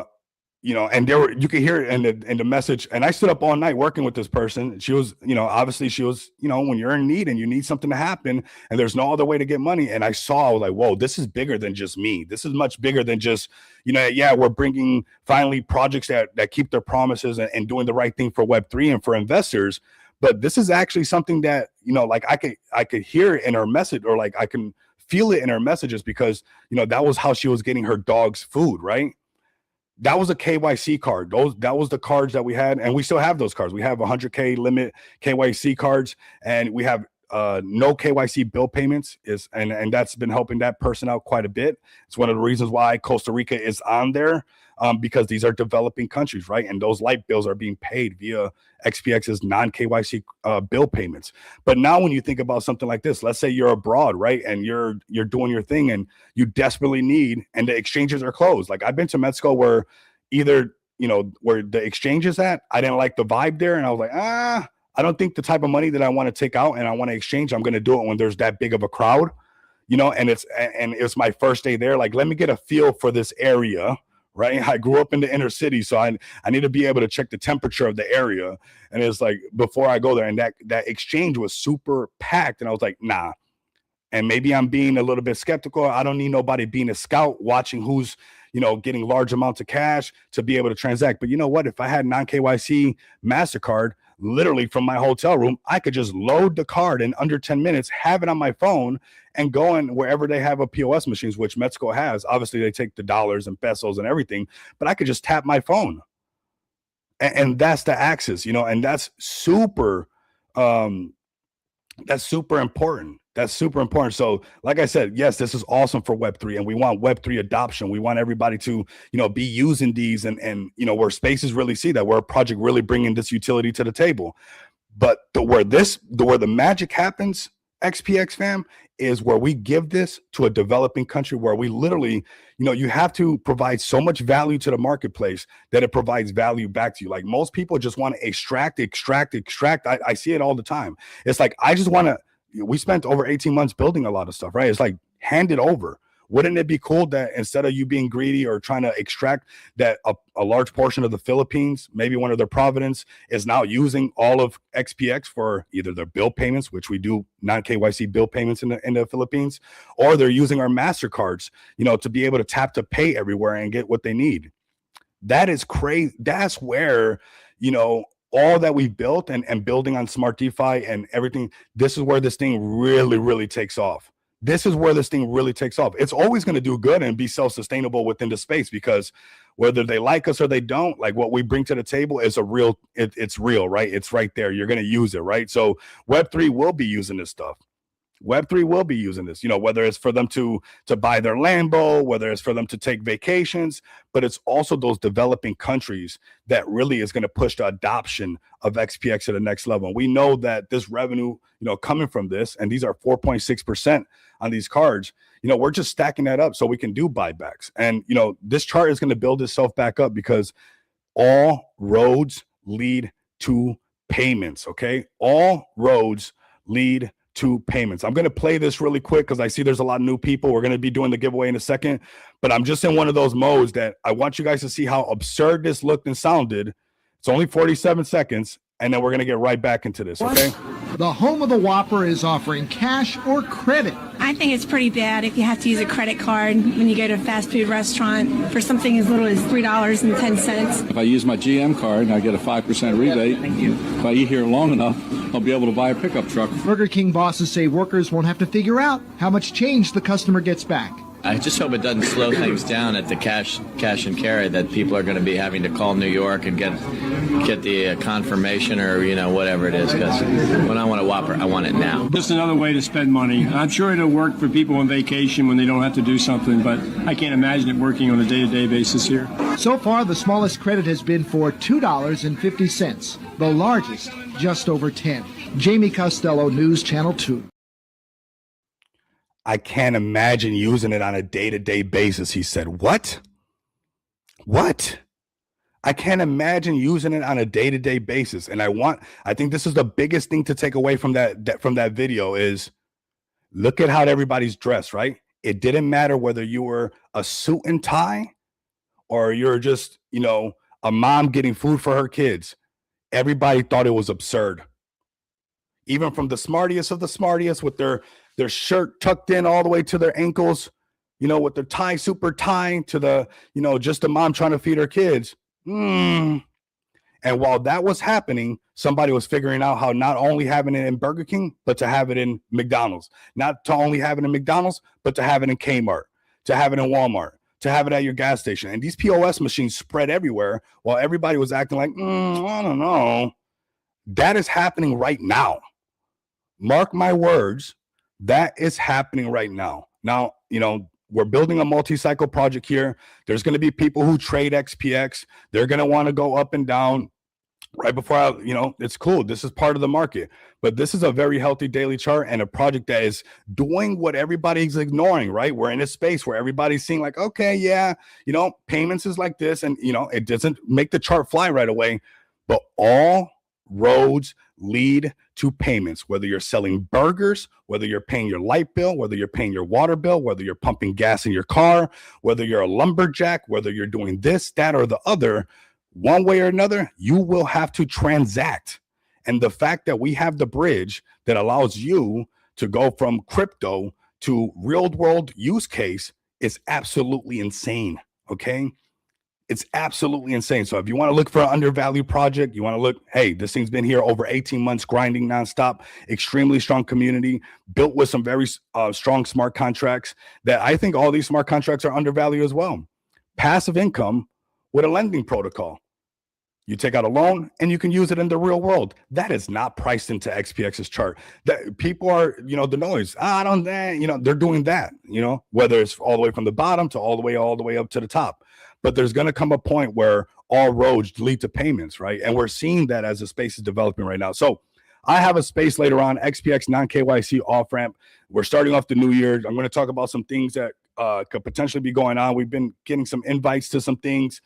you could hear it in the message. And I stood up all night working with this person. She was, obviously she was, when you're in need and you need something to happen and there's no other way to get money. And I was like, whoa, this is bigger than just me. This is much bigger than just, we're bringing finally projects that keep their promises and doing the right thing for Web3 and for investors. But this is actually something that, like I could hear it in her message, or like I can feel it in her messages, because that was how she was getting her dog's food, right? That was a KYC card. That was the cards that we had, and we still have those cards. We have 100K limit KYC cards, and we have no KYC bill payments, and that's been helping that person out quite a bit. It's one of the reasons why Costa Rica is on there, because these are developing countries, right? And those light bills are being paid via XPX's non-KYC bill payments. But now when you think about something like this, let's say you're abroad, right? And you're doing your thing and you desperately need, and the exchanges are closed. Like I've been to Mexico where either, where the exchange is at, I didn't like the vibe there. And I was like, I don't think the type of money that I want to take out and I want to exchange, I'm going to do it when there's that big of a crowd, and it's my first day there. Like, let me get a feel for this area. Right. I grew up in the inner city, so I need to be able to check the temperature of the area. And it's like, before I go there, and that exchange was super packed. And I was like, nah, And maybe I'm being a little bit skeptical. I don't need nobody being a scout watching who's, getting large amounts of cash to be able to transact. But you know what? If I had non-KYC MasterCard, literally from my hotel room, I could just load the card in under 10 minutes, have it on my phone, and go in wherever they have a POS machines, which Mexico has. Obviously, they take the dollars and pesos and everything, but I could just tap my phone. And that's the access, and that's super important. That's super important. So like I said, yes, this is awesome for Web3, and we want Web3 adoption. We want everybody to, be using these and where spaces really see that, where a project really bringing this utility to the table. But where the magic happens, XPX fam, is where we give this to a developing country where we literally, you have to provide so much value to the marketplace that it provides value back to you. Like most people just want to extract. I see it all the time. It's like, I just want to, we spent over 18 months building a lot of stuff, right? It's like, hand it over. Wouldn't it be cool that instead of you being greedy or trying to extract, that a large portion of the Philippines, maybe one of their province, is now using all of XPX for either their bill payments, which we do non-KYC bill payments in the Philippines, or they're using our MasterCards, to be able to tap to pay everywhere and get what they need. That is crazy. That's where, all that we've built and building on Smart DeFi and everything, this is where this thing really, really takes off. This is where this thing really takes off. It's always going to do good and be self-sustainable within the space, because whether they like us or they don't, like what we bring to the table is it's real, right? It's right there. You're going to use it, right? So Web3 will be using this stuff. Web3 will be using this, whether it's for them to buy their Lambo, whether it's for them to take vacations, but it's also those developing countries that really is going to push the adoption of XPX to the next level. And we know that this revenue, coming from this, and these are 4.6% on these cards, we're just stacking that up so we can do buybacks. And, this chart is going to build itself back up because all roads lead to payments, okay? All roads lead to payments. I'm going to play this really quick because I see there's a lot of new people. We're going to be doing the giveaway in a second, but I'm just in one of those modes that I want you guys to see how absurd this looked and sounded. It's only 47 seconds, and then we're going to get right back into this, okay? The home of the Whopper is offering cash or credit. I think it's pretty bad if you have to use a credit card when you go to a fast food restaurant for something as little as $3.10. If I use my GM card, I get a 5% rebate. Thank you. If I eat here long enough, I'll be able to buy a pickup truck. Burger King bosses say workers won't have to figure out how much change the customer gets back. I just hope it doesn't slow things down at the cash and carry, that people are going to be having to call New York and get the confirmation or whatever it is. Because when I want a Whopper, I want it now. Just another way to spend money. I'm sure it'll work for people on vacation when they don't have to do something, but I can't imagine it working on a day-to-day basis here. So far, the smallest credit has been for $2.50. The largest, just over 10. Jamie Costello, News Channel 2. I can't imagine using it on a day-to-day basis, he said. What? I can't imagine using it on a day-to-day basis. And I think this is the biggest thing to take away from that video is look at how everybody's dressed, right? It didn't matter whether you were a suit and tie or you're just, a mom getting food for her kids. Everybody thought it was absurd. Even from the smartiest of the smartiest with their shirt tucked in all the way to their ankles, with their tie super tie to the, just the mom trying to feed her kids. And while that was happening, somebody was figuring out how not only having it in Burger King, but to have it in McDonald's. Not to only have it in McDonald's, but to have it in Kmart, to have it in Walmart, to have it at your gas station. And these POS machines spread everywhere while everybody was acting like, I don't know. That is happening right now. Mark my words. That is happening right now. Now, we're building a multi-cycle project here. There's going to be people who trade XPX. They're going to want to go up and down right before, it's cool. This is part of the market. But this is a very healthy daily chart and a project that is doing what everybody's ignoring, right? We're in a space where everybody's seeing like, okay, yeah, payments is like this. And, it doesn't make the chart fly right away. But all roads lead to payments, whether you're selling burgers, whether you're paying your light bill, whether you're paying your water bill, whether you're pumping gas in your car, whether you're a lumberjack, whether you're doing this, that, or the other, one way or another, you will have to transact. And the fact that we have the bridge that allows you to go from crypto to real world use case is absolutely insane. Okay. It's absolutely insane. So if you want to look for an undervalued project, you want to look, hey, this thing's been here over 18 months, grinding nonstop, extremely strong community, built with some very strong smart contracts that I think all these smart contracts are undervalued as well. Passive income with a lending protocol. You take out a loan and you can use it in the real world. That is not priced into XPX's chart. That people are, the noise. I don't, they're doing that, whether it's all the way from the bottom to all the way up to the top. But there's going to come a point where all roads lead to payments, right? And we're seeing that as the space is developing right now. So I have a space later on, XPX non-KYC off-ramp. We're starting off the new year. I'm going to talk about some things that could potentially be going on. We've been getting some invites to some things.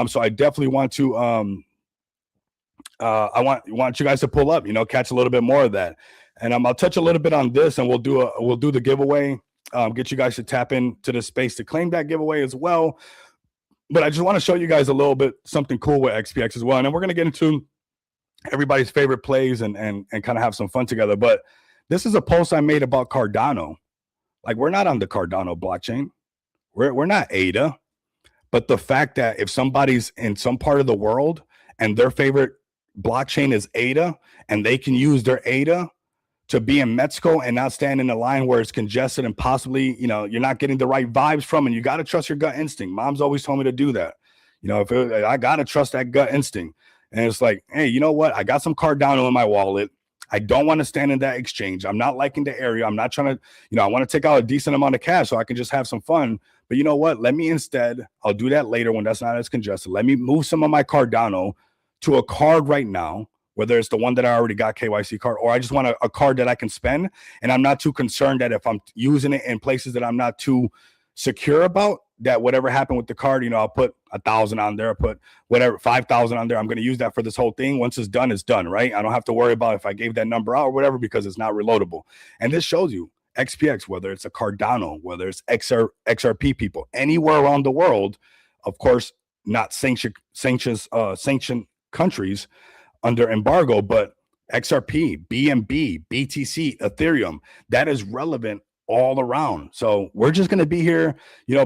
So I definitely want to, I want you guys to pull up, catch a little bit more of that. And I'll touch a little bit on this, and we'll do the giveaway, get you guys to tap into the space to claim that giveaway as well. But I just want to show you guys a little bit something cool with XPX as well. And then we're going to get into everybody's favorite plays and kind of have some fun together. But this is a post I made about Cardano. Like, we're not on the Cardano blockchain. We're not ADA. But the fact that if somebody's in some part of the world and their favorite blockchain is ADA, and they can use their ADA to be in Mexico and not stand in a line where it's congested and possibly, you're not getting the right vibes from, and you got to trust your gut instinct. Mom's always told me to do that. I got to trust that gut instinct. And it's like, hey, you know what? I got some Cardano in my wallet. I don't want to stand in that exchange. I'm not liking the area. I'm not trying to, I want to take out a decent amount of cash so I can just have some fun. But you know what? Let me instead, I'll do that later when that's not as congested. Let me move some of my Cardano to a card right now, whether it's the one that I already got, KYC card, or I just want a card that I can spend. And I'm not too concerned that if I'm using it in places that I'm not too secure about, that whatever happened with the card, I'll put 1,000 on there, put whatever, 5,000 on there. I'm going to use that for this whole thing. Once it's done, right? I don't have to worry about if I gave that number out or whatever, because it's not reloadable. And this shows you XPX, whether it's a Cardano, whether it's XRP people, anywhere around the world, of course, not sanctioned countries under embargo, but XRP, BNB, BTC, Ethereum, that is relevant all around. So we're just going to be here,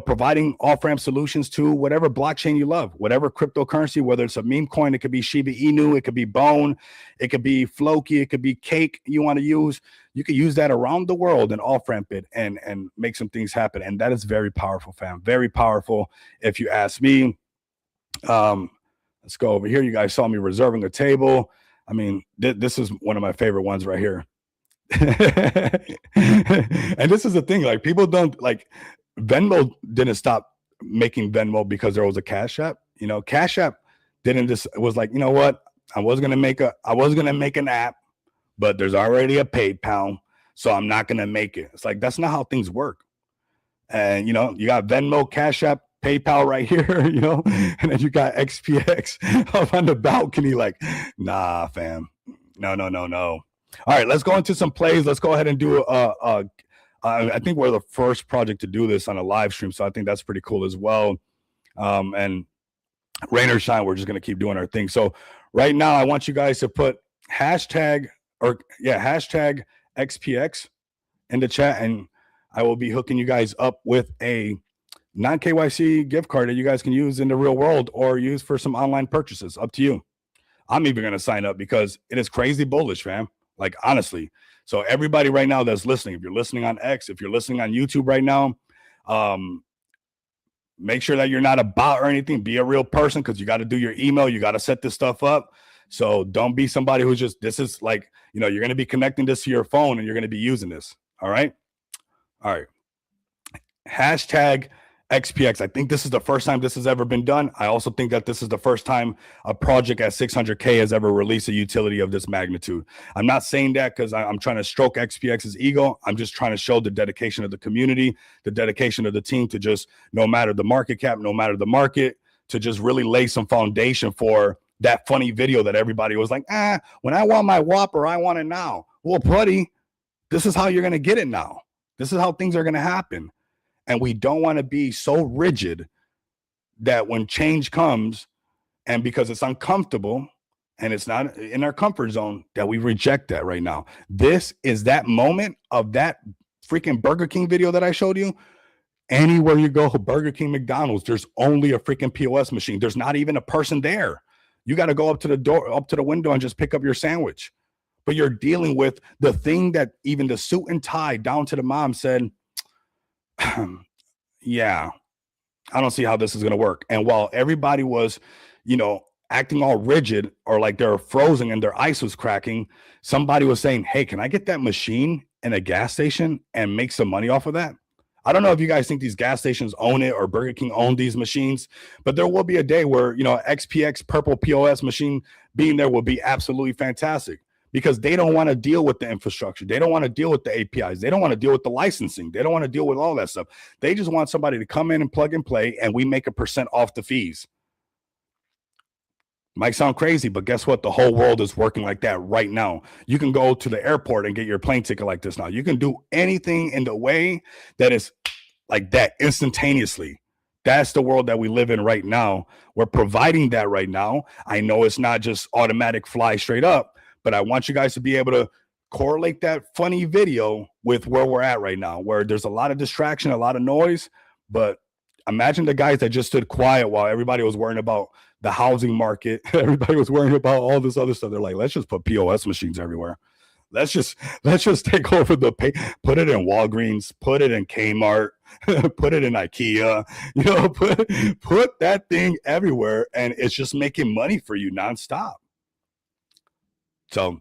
providing off-ramp solutions to whatever blockchain you love, whatever cryptocurrency, whether it's a meme coin, it could be Shiba Inu, it could be Bone, it could be Floki, it could be Cake you want to use. You could use that around the world and off-ramp it and make some things happen. And that is very powerful, fam. Very powerful, if you ask me. Let's go over here. You guys saw me reserving a table. I mean, this is one of my favorite ones right here. And this is the thing, like, people don't, like, Venmo didn't stop making Venmo because there was a Cash App. Cash App didn't just, it was like, you know what? I was gonna make an app, but there's already a PayPal, so I'm not gonna make it. It's like, that's not how things work. And you got Venmo, Cash App, PayPal right here, and then you got XPX up on the balcony, like, nah, fam, no. All right, let's go into some plays. Let's go ahead and do I think we're the first project to do this on a live stream, so I think that's pretty cool as well. And rain or shine, we're just gonna keep doing our thing. So right now, I want you guys to put hashtag XPX in the chat, and I will be hooking you guys up with a non-KYC gift card that you guys can use in the real world or use for some online purchases. Up to you. I'm even going to sign up because it is crazy bullish, fam. Like, honestly. So everybody right now that's listening, if you're listening on X, if you're listening on YouTube right now, make sure that you're not a bot or anything. Be a real person, because you got to do your email. You got to set this stuff up. So don't be somebody who's just, this is like, you're going to be connecting this to your phone and you're going to be using this. All right. Hashtag XPX. I think this is the first time this has ever been done. I also think that this is the first time a project at 600K has ever released a utility of this magnitude. I'm not saying that because I'm trying to stroke XPX's ego. I'm just trying to show the dedication of the community, the dedication of the team to just, no matter the market cap, no matter the market, to just really lay some foundation for that funny video that everybody was like, when I want my Whopper, I want it now. Well, buddy, this is how you're going to get it now. This is how things are going to happen. And we don't want to be so rigid that when change comes, and because it's uncomfortable and it's not in our comfort zone, that we reject that right now. This is that moment of that freaking Burger King video that I showed you, anywhere you go, Burger King, McDonald's, there's only a freaking POS machine. There's not even a person there. You got to go up to the door, up to the window and just pick up your sandwich. But you're dealing with the thing that even the suit and tie down to the mom said, yeah, I don't see how this is going to work. And while everybody was, acting all rigid or like they're frozen and their ice was cracking, somebody was saying, hey, can I get that machine in a gas station and make some money off of that? I don't know if you guys think these gas stations own it or Burger King own these machines, but there will be a day where, XPX purple POS machine being there will be absolutely fantastic because they don't want to deal with the infrastructure. They don't want to deal with the APIs. They don't want to deal with the licensing. They don't want to deal with all that stuff. They just want somebody to come in and plug and play, and we make 1% off the fees. Might sound crazy, but guess what? The whole world is working like that right now. You can go to the airport and get your plane ticket like this now. You can do anything in the way that is like that instantaneously. That's the world that we live in right now. We're providing that right now. I know it's not just automatic fly straight up, but I want you guys to be able to correlate that funny video with where we're at right now, where there's a lot of distraction, a lot of noise. But imagine the guys that just stood quiet while everybody was worrying about the housing market. Everybody was worrying about all this other stuff. They're like, let's just put POS machines everywhere. Let's just take over put it in Walgreens, put it in Kmart, put it in IKEA, put that thing everywhere. And it's just making money for you nonstop. So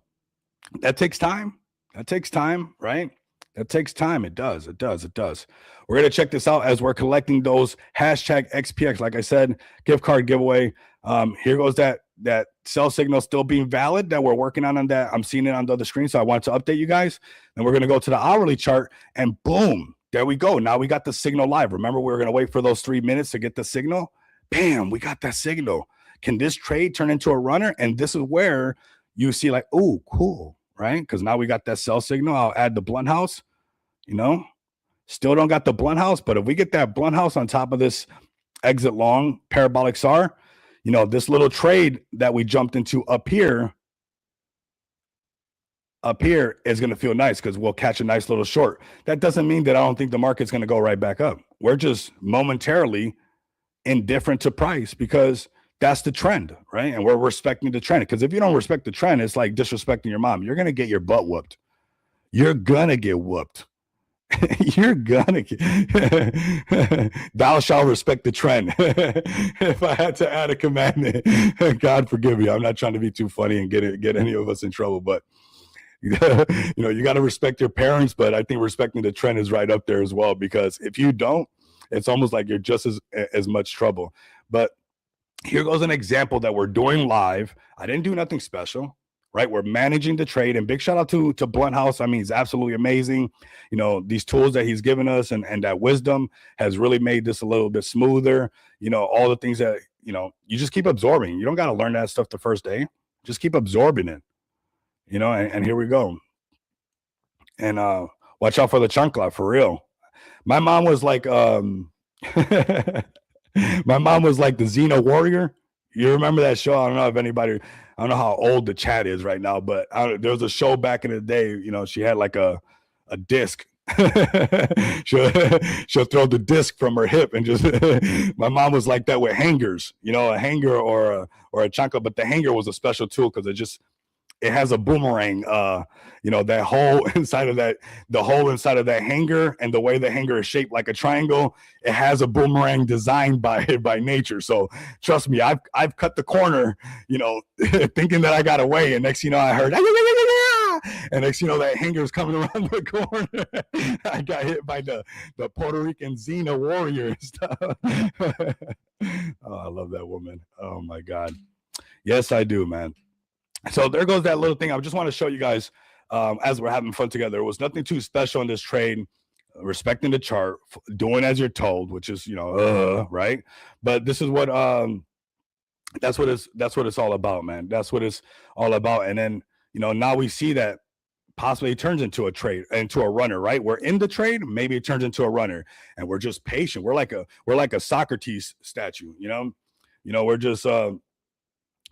that takes time. Right? That takes time. It does. We're going to check this out as we're collecting those hashtag XPX. Like I said, gift card giveaway. Here goes that cell signal still being valid that we're working on that. I'm seeing it on the other screen. So I wanted to update you guys. And we're going to go to the hourly chart and boom, there we go. Now we got the signal live. Remember, we were going to wait for those 3 minutes to get the signal. Bam, we got that signal. Can this trade turn into a runner? And this is where you see like, oh, cool. Right? Because now we got that cell signal. I'll add the blunt house, still don't got the blunt house, but if we get that blunt house on top of this exit long parabolic SAR, this little trade that we jumped into up here is going to feel nice because we'll catch a nice little short. That doesn't mean that I don't think the market's going to go right back up. We're just momentarily indifferent to price because that's the trend, right? And we're respecting the trend. Because if you don't respect the trend, it's like disrespecting your mom. You're going to get your butt whooped. You're going to get whooped. You're going to get... Thou shalt respect the trend. If I had to add a commandment, God forgive me. I'm not trying to be too funny and get any of us in trouble. But, you got to respect your parents. But I think respecting the trend is right up there as well. Because if you don't, it's almost like you're just as much trouble. But here goes an example that we're doing live. I didn't do nothing special, right? We're managing the trade, and big shout out to Blunt House. I mean, he's absolutely amazing. These tools that he's given us and that wisdom has really made this a little bit smoother. All the things that, you just keep absorbing. You don't got to learn that stuff the first day. Just keep absorbing it, and here we go. And watch out for the chancla, for real. My mom was like, my mom was like the Xena Warrior. You remember that show? I don't know if anybody, I don't know how old the chat is right now, but there was a show back in the day, she had like a disc. she'll throw the disc from her hip and just, my mom was like that with hangers, a hanger or a chancla, but the hanger was a special tool because it has a boomerang, that hole inside of that hanger, and the way the hanger is shaped like a triangle, it has a boomerang designed by nature. So trust me, I've cut the corner, thinking that I got away, and next I heard, and next that hanger is coming around the corner. I got hit by the Puerto Rican Xena Warrior and stuff. Oh, I love that woman. Oh my God. Yes, I do, man. So there goes that little thing. I just want to show you guys as we're having fun together. It was nothing too special in this trade. Respecting the chart, doing as you're told, which is right. But this is what that's what it's all about, man. That's what it's all about. And then now we see that possibly it turns into a runner, right? We're in the trade, maybe it turns into a runner, and we're just patient. We're like a Socrates statue, we're just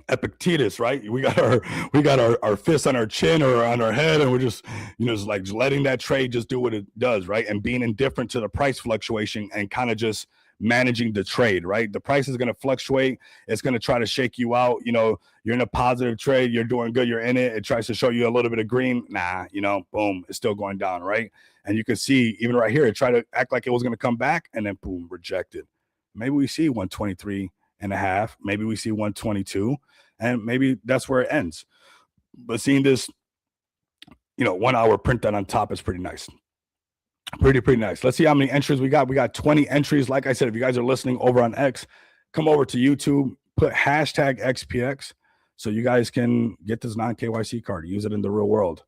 Epictetus, right? We got our fists on our chin or on our head, and we're just, just like letting that trade just do what it does, right? And being indifferent to the price fluctuation and kind of just managing the trade, right? The price is going to fluctuate. It's going to try to shake you out. You're in a positive trade. You're doing good. You're in it. It tries to show you a little bit of green. Nah, boom, it's still going down, right? And you can see even right here, it tried to act like it was going to come back and then boom, rejected. Maybe we see 123.5. Maybe we see 122. And maybe that's where it ends. But seeing this, 1 hour print that on top is pretty nice. Pretty nice. Let's see how many entries we got. We got 20 entries. Like I said, if you guys are listening over on X, come over to YouTube, put hashtag XPX so you guys can get this non-KYC card. Use it in the real world.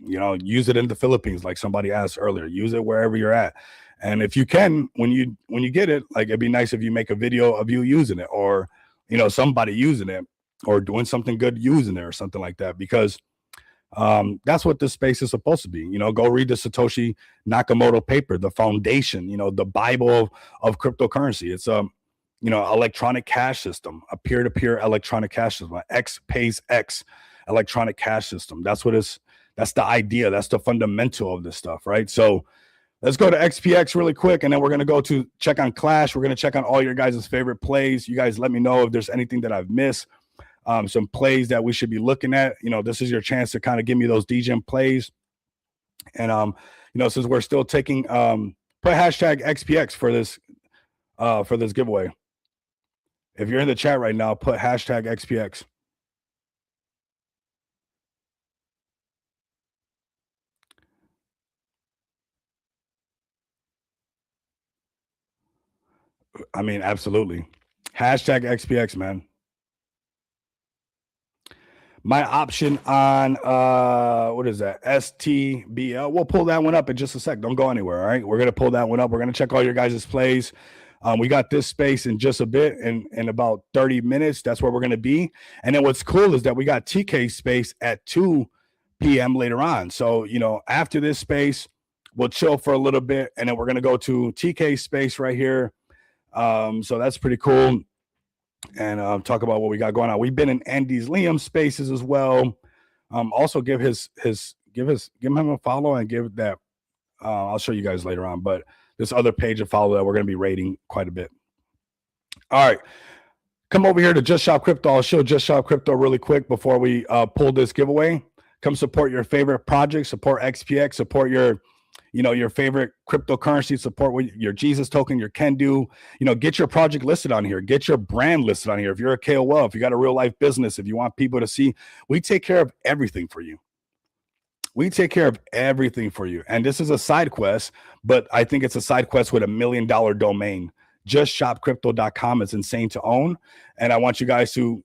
Use it in the Philippines, like somebody asked earlier. Use it wherever you're at. And if you can, when you get it, like it'd be nice if you make a video of you using it, or somebody using it, or doing something good using it or something like that, because that's what this space is supposed to be. Go read the Satoshi Nakamoto paper, the foundation, the Bible of cryptocurrency. It's electronic cash system, a peer-to-peer electronic cash system, X pays X electronic cash system. That's the idea. That's the fundamental of this stuff, right? So let's go to XPX really quick, and then we're going to go to check on Clash. We're going to check on all your guys' favorite plays. You guys let me know if there's anything that I've missed. Some plays that we should be looking at. This is your chance to kind of give me those DGEM plays. And since we're still taking put hashtag XPX for this giveaway. If you're in the chat right now, put hashtag XPX. I mean, absolutely. Hashtag XPX, man. My option on what is that? STBL. We'll pull that one up in just a sec. Don't go anywhere. All right. We're gonna pull that one up. We're gonna check all your guys' plays. We got this space in just a bit, in about 30 minutes. That's where we're gonna be. And then what's cool is that we got TK space at 2 p.m. later on. So after this space, we'll chill for a little bit, and then we're gonna go to TK space right here. So that's pretty cool. And talk about what we got going on. We've been in Andy's Liam spaces as well. Also give him a follow, and give that. I'll show you guys later on, but this other page of follow that we're going to be rating quite a bit. All right, come over here to Just Shop Crypto. I'll show Just Shop Crypto really quick before we pull this giveaway. Come support your favorite project, support XPX, support your favorite cryptocurrency, support with your Jesus token, your Kendu, get your project listed on here, get your brand listed on here. If you're a KOL, if you got a real life business, if you want people to see, we take care of everything for you. And this is a side quest, but I think it's a side quest with $1 million domain. JustShopCrypto.com is insane to own. And I want you guys to,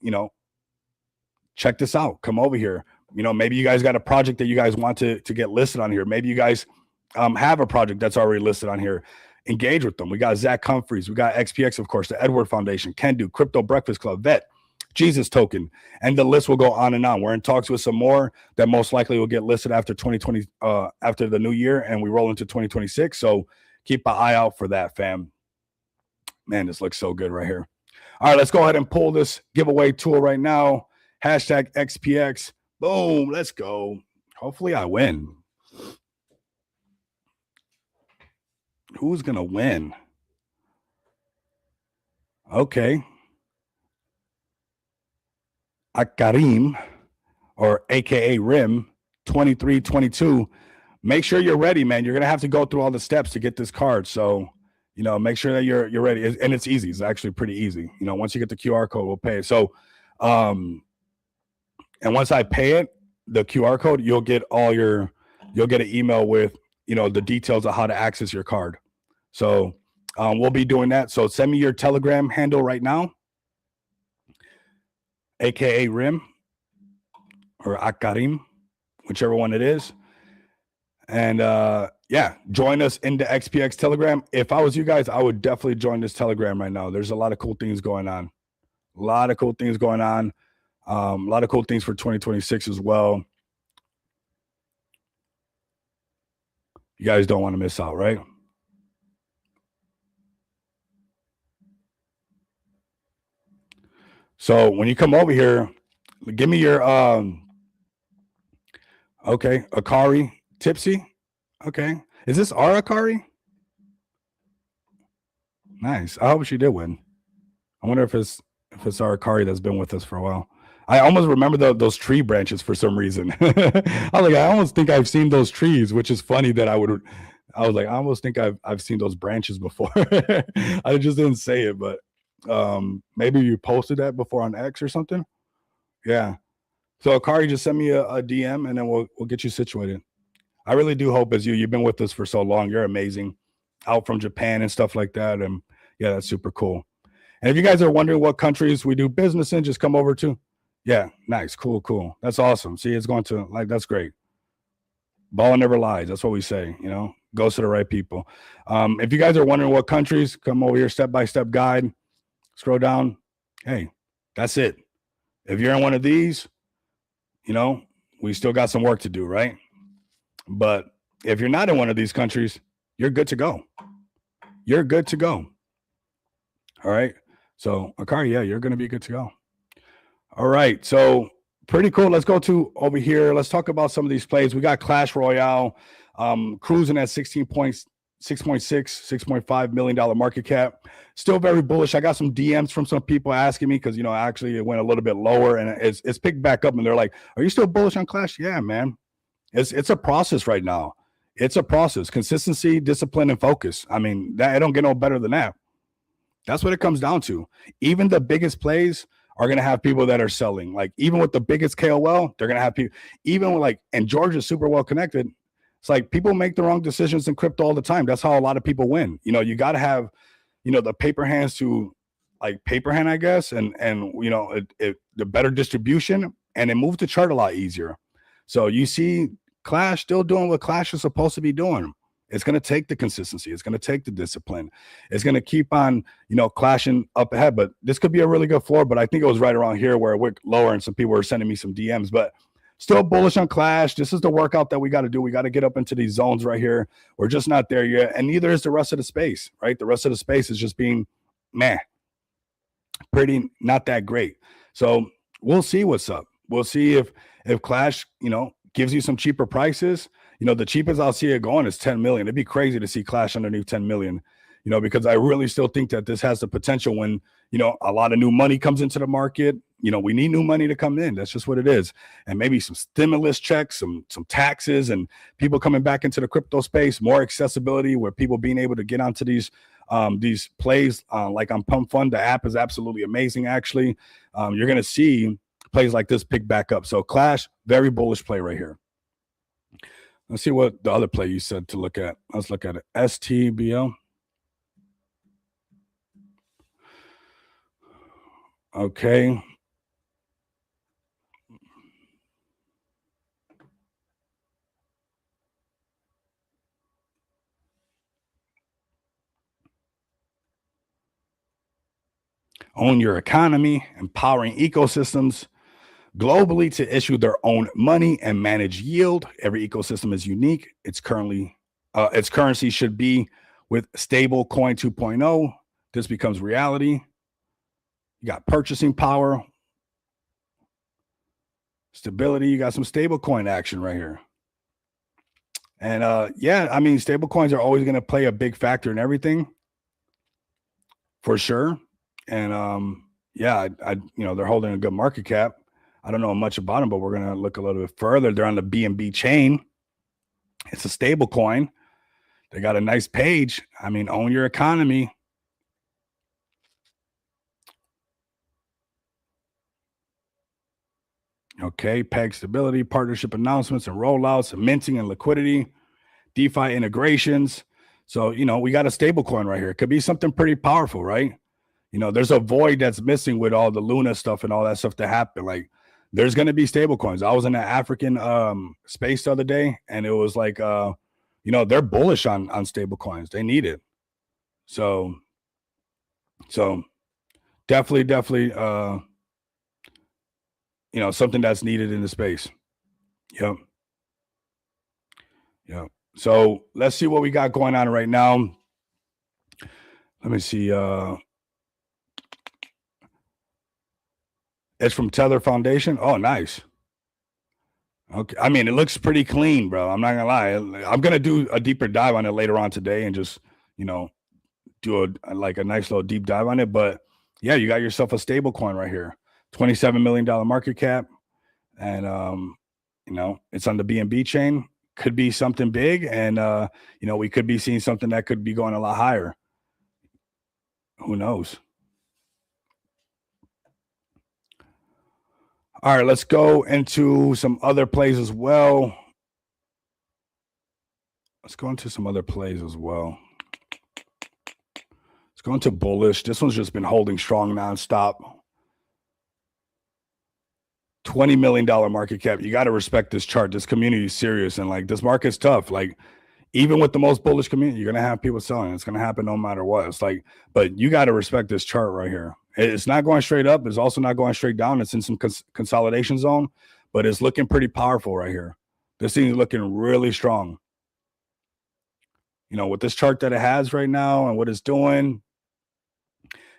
check this out. Come over here. Maybe you guys got a project that you guys want to get listed on here. Maybe you guys have a project that's already listed on here. Engage with them. We got Zach Humphreys. We got XPX, of course, the Edward Foundation, Kendu, Crypto Breakfast Club, Vet, Jesus Token, and the list will go on and on. We're in talks with some more that most likely will get listed after 2020, after the new year, and we roll into 2026. So keep an eye out for that, fam. Man, this looks so good right here. All right, let's go ahead and pull this giveaway tool right now. Hashtag XPX. Boom, let's go. Hopefully I win. Who's going to win? Okay. Akarim, or AKA Rim, 2322. Make sure you're ready, man. You're going to have to go through all the steps to get this card. So, make sure that you're ready. And it's easy. It's actually pretty easy. Once you get the QR code, we'll pay it. So, and once I pay it, the QR code, you'll get an email with, the details of how to access your card. So we'll be doing that. So send me your Telegram handle right now, AKA Rim or Akarim, whichever one it is. And join us in the XPX Telegram. If I was you guys, I would definitely join this Telegram right now. There's a lot of cool things going on. A lot of cool things for 2026 as well. You guys don't want to miss out, right? So when you come over here, Give me your okay, Akari Tipsy. Okay. Is this our Akari? Nice. I hope she did win. I wonder if it's our Akari that's been with us for a while. I almost remember those tree branches for some reason. I was like, I almost think I've seen those trees, which is funny that I was like, I almost think I've seen those branches before. I just didn't say it, but maybe you posted that before on X or something. Yeah. So Akari, just send me a DM and then we'll get you situated. I really do hope as you've been with us for so long. You're amazing, out from Japan and stuff like that. And yeah, that's super cool. And if you guys are wondering what countries we do business in, just come over to. Yeah, nice, cool. That's awesome. See, it's going to that's great. Ball never lies. That's what we say, goes to the right people. If you guys are wondering what countries, come over here, step-by-step guide, scroll down. Hey, that's it. If you're in one of these, we still got some work to do, right? But if you're not in one of these countries, you're good to go. You're good to go. All right. So, Akari, yeah, you're going to be good to go. All right. So, pretty cool. Let's go to over here. Let's talk about some of these plays. We got Clash Royale cruising at 6.5 million dollar market cap. Still very bullish. I got some DMs from some people asking me because, actually it went a little bit lower and it's picked back up. And they're like, are you still bullish on Clash? Yeah, man. It's a process right now. It's a process. Consistency, discipline, and focus. I mean, I don't get no better than that. That's what it comes down to. Even the biggest plays are going to have people that are selling. Like, even with the biggest KOL, they're going to have people. Even with and George is super well connected. It's like people make the wrong decisions in crypto all the time. That's how a lot of people win. You got to have, the paper hands to paper hand, I guess, and the better distribution, and it moved the chart a lot easier. So you see Clash still doing what Clash is supposed to be doing. It's going to take the consistency. It's going to take the discipline. It's going to keep on, clashing up ahead. But this could be a really good floor. But I think it was right around here where it went lower and some people were sending me some DMs. But still bullish on Clash. This is the workout that we got to do. We got to get up into these zones right here. We're just not there yet. And neither is the rest of the space, right? The rest of the space is just being, pretty not that great. So we'll see what's up. We'll see if Clash, gives you some cheaper prices. The cheapest I'll see it going is 10 million. It'd be crazy to see Clash underneath 10 million, because I really still think that this has the potential when, a lot of new money comes into the market. We need new money to come in. That's just what it is. And maybe some stimulus checks, some taxes, and people coming back into the crypto space, more accessibility where people being able to get onto these plays like on Pump Fund. The app is absolutely amazing, actually. You're going to see plays like this pick back up. So Clash, very bullish play right here. Let's see what the other play you said to look at. Let's look at it. STBL. Okay. Own your economy, empowering ecosystems globally to issue their own money and manage yield. Every ecosystem is unique. Its currency should be with stable coin 2.0. This becomes reality. You got purchasing power, stability. You got some stable coin action right here. And stable coins are always going to play a big factor in everything, for sure. And they're holding a good market cap. I don't know much about them, but we're going to look a little bit further. They're on the BNB chain. It's a stable coin. They got a nice page. Own your economy. Okay, peg stability, partnership announcements and rollouts, minting and liquidity, DeFi integrations. So, we got a stable coin right here. It could be something pretty powerful, right? There's a void that's missing with all the Luna stuff and all that stuff that happened. There's going to be stable coins. I was in the African space the other day, and it was like, they're bullish on stable coins. They need it. So definitely, something that's needed in the space. Yep. So let's see what we got going on right now. Let me see. It's from Tether Foundation. Oh, nice. Okay. I mean, it looks pretty clean, bro. I'm not gonna lie. I'm gonna do a deeper dive on it later on today and just, do a nice little deep dive on it. But yeah, you got yourself a stable coin right here. $27 million market cap. And it's on the BNB chain. Could be something big, and we could be seeing something that could be going a lot higher. Who knows? All right, let's go into some other plays as well. Let's go into bullish. This one's just been holding strong nonstop. $20 million market cap. You got to respect this chart. This community is serious, and this market's tough. Even with the most bullish community, you're gonna have people selling. It's gonna happen no matter what. But you got to respect this chart right here. It's not going straight up. It's also not going straight down. It's in some consolidation zone, but it's looking pretty powerful right here. This thing is looking really strong. With this chart that it has right now and what it's doing.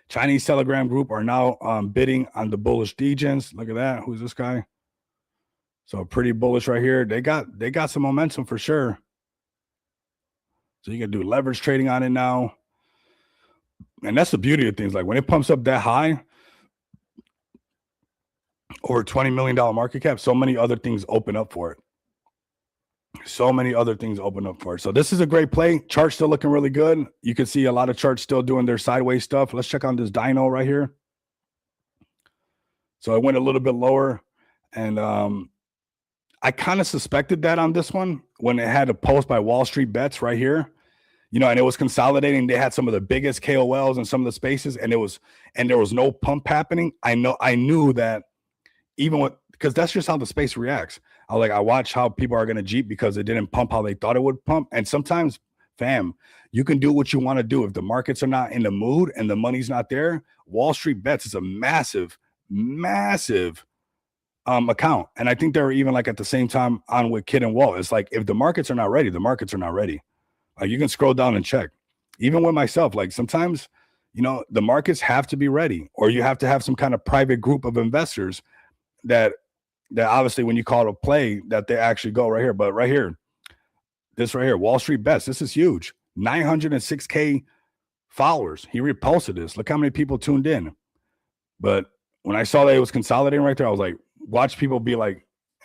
Chinese Telegram group are now bidding on the bullish degens. Look at that. Who's this guy? So pretty bullish right here. They got some momentum for sure. So you can do leverage trading on it now. And that's the beauty of things. When it pumps up that high, over $20 million market cap, so many other things open up for it. So this is a great play. Chart still looking really good. You can see a lot of charts still doing their sideways stuff. Let's check on this Dino right here. So it went a little bit lower, and I kind of suspected that on this one when it had a post by Wall Street Bets right here. And it was consolidating. They had some of the biggest KOLs in some of the spaces, and there was no pump happening. I knew that because that's just how the space reacts. I watch how people are going to Jeep because it didn't pump how they thought it would pump. And sometimes, fam, you can do what you want to do. If the markets are not in the mood and the money's not there, Wall Street Bets is a massive, massive account. And I think they were even at the same time on with Kid and Walt. It's if the markets are not ready, the markets are not ready. You can scroll down and check. Even with myself, sometimes, the markets have to be ready, or you have to have some kind of private group of investors that obviously when you call it a play that they actually go right here. But right here, this right here, Wall Street Bets, this is huge. 906K followers. He reposted this. Look how many people tuned in. But when I saw that it was consolidating right there, I was watch people be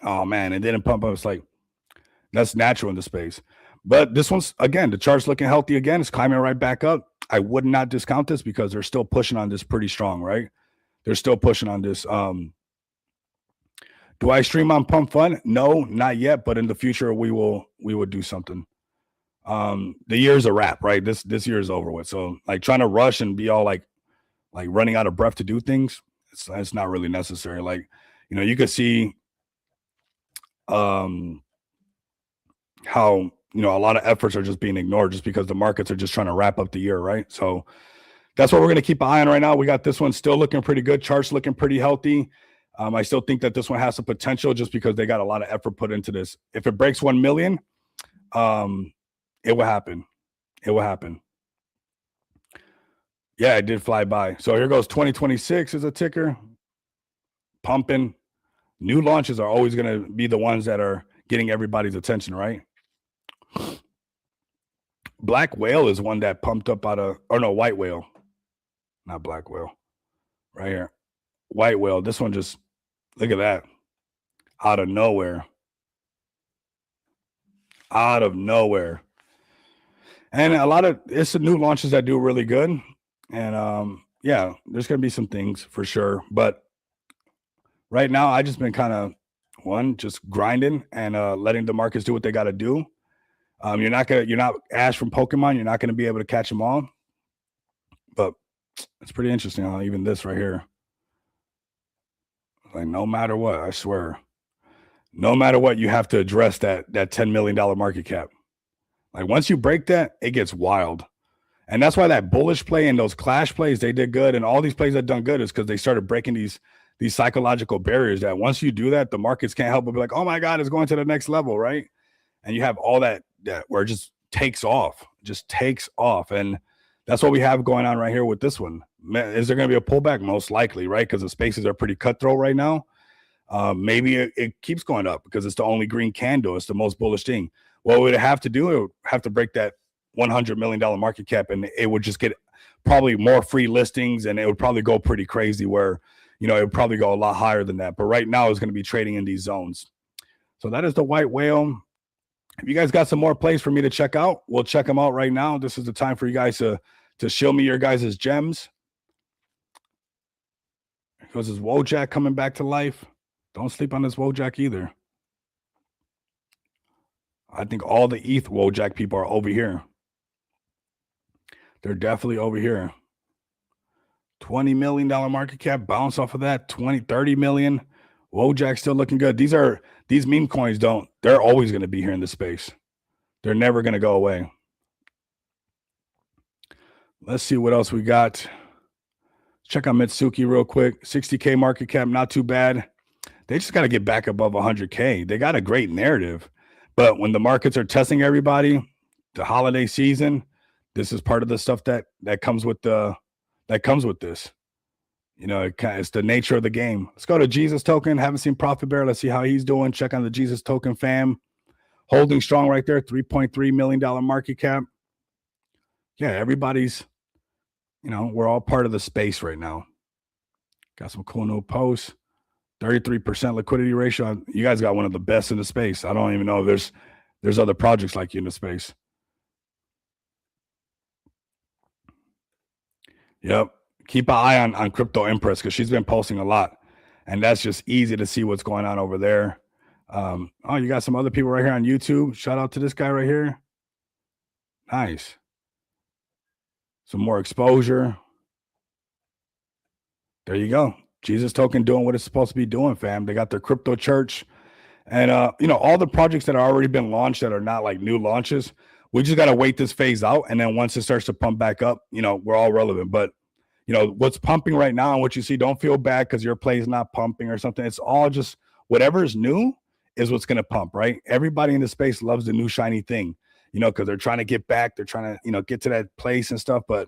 oh man, it didn't pump up. It's that's natural in the space. But this one's, again, the chart's looking healthy again. It's climbing right back up. I would not discount this because they're still pushing on this pretty strong, right? They're still pushing on this. Do I stream on Pump Fun? No, not yet. But in the future, we will do something. The year's a wrap, right? This year is over with. So trying to rush and be all running out of breath to do things, it's not really necessary. You could see how a lot of efforts are just being ignored just because the markets are just trying to wrap up the year, right? So that's what we're going to keep an eye on right now. We got this one still looking pretty good. Charts looking pretty healthy. I still think that this one has some potential just because they got a lot of effort put into this. If it breaks 1 million, it will happen. Yeah, it did fly by. So here goes 2026 is a ticker. Pumping. New launches are always going to be the ones that are getting everybody's attention, right? Black Whale is one that pumped up White Whale. Not Black Whale. Right here. White Whale. This one just, look at that. Out of nowhere. And it's the new launches that do really good. And yeah, there's going to be some things for sure. But right now, I just been kind of, just grinding and letting the markets do what they got to do. You're not Ash from Pokemon. You're not going to be able to catch them all. But it's pretty interesting how even this right here, no matter what, I swear, no matter what, you have to address that $10 million market cap. Once you break that, it gets wild. And that's why that bullish play and those clash plays, they did good. And all these plays that done good is because they started breaking these psychological barriers that once you do that, the markets can't help but be oh my God, it's going to the next level, right? And you have all that where it just takes off. And that's what we have going on right here with this one. Is there going to be a pullback? Most likely, right? Because the spaces are pretty cutthroat right now. Maybe it keeps going up because it's the only green candle. It's the most bullish thing. What would it have to do? It would have to break that $100 million market cap, and it would just get probably more free listings, and it would probably go pretty crazy where, it would probably go a lot higher than that. But right now it's going to be trading in these zones. So that is the white whale. If you guys got some more plays for me to check out, we'll check them out right now. This is the time for you guys to show me your guys' gems. Because this Wojak coming back to life. Don't sleep on this Wojak either. I think all the ETH Wojak people are over here. They're definitely over here. $20 million market cap, bounce off of that. 20, 30 million. Wojak still looking good. These meme coins they're always going to be here in this space. They're never going to go away. Let's see what else we got. Check out Mitsuki real quick. 60K market cap, not too bad. They just got to get back above 100K. They got a great narrative. But when the markets are testing everybody, the holiday season, this is part of the stuff that comes with this. It's the nature of the game. Let's go to Jesus Token. Haven't seen Profit Bear. Let's see how he's doing. Check on the Jesus Token fam. Holding strong right there. $3.3 million market cap. Yeah, everybody's, we're all part of the space right now. Got some cool new posts. 33% liquidity ratio. You guys got one of the best in the space. I don't even know if there's other projects like you in the space. Yep. Keep an eye on Crypto Empress because she's been posting a lot. And that's just easy to see what's going on over there. You got some other people right here on YouTube. Shout out to this guy right here. Nice. Some more exposure. There you go. Jesus Token doing what it's supposed to be doing, fam. They got their crypto church. And, all the projects that are already been launched that are not like new launches, we just got to wait this phase out. And then once it starts to pump back up, we're all relevant. But, what's pumping right now and what you see, don't feel bad because your play is not pumping or something. It's all just whatever is new is what's going to pump, right? Everybody in the space loves the new shiny thing, because they're trying to get back. They're trying to, get to that place and stuff. But,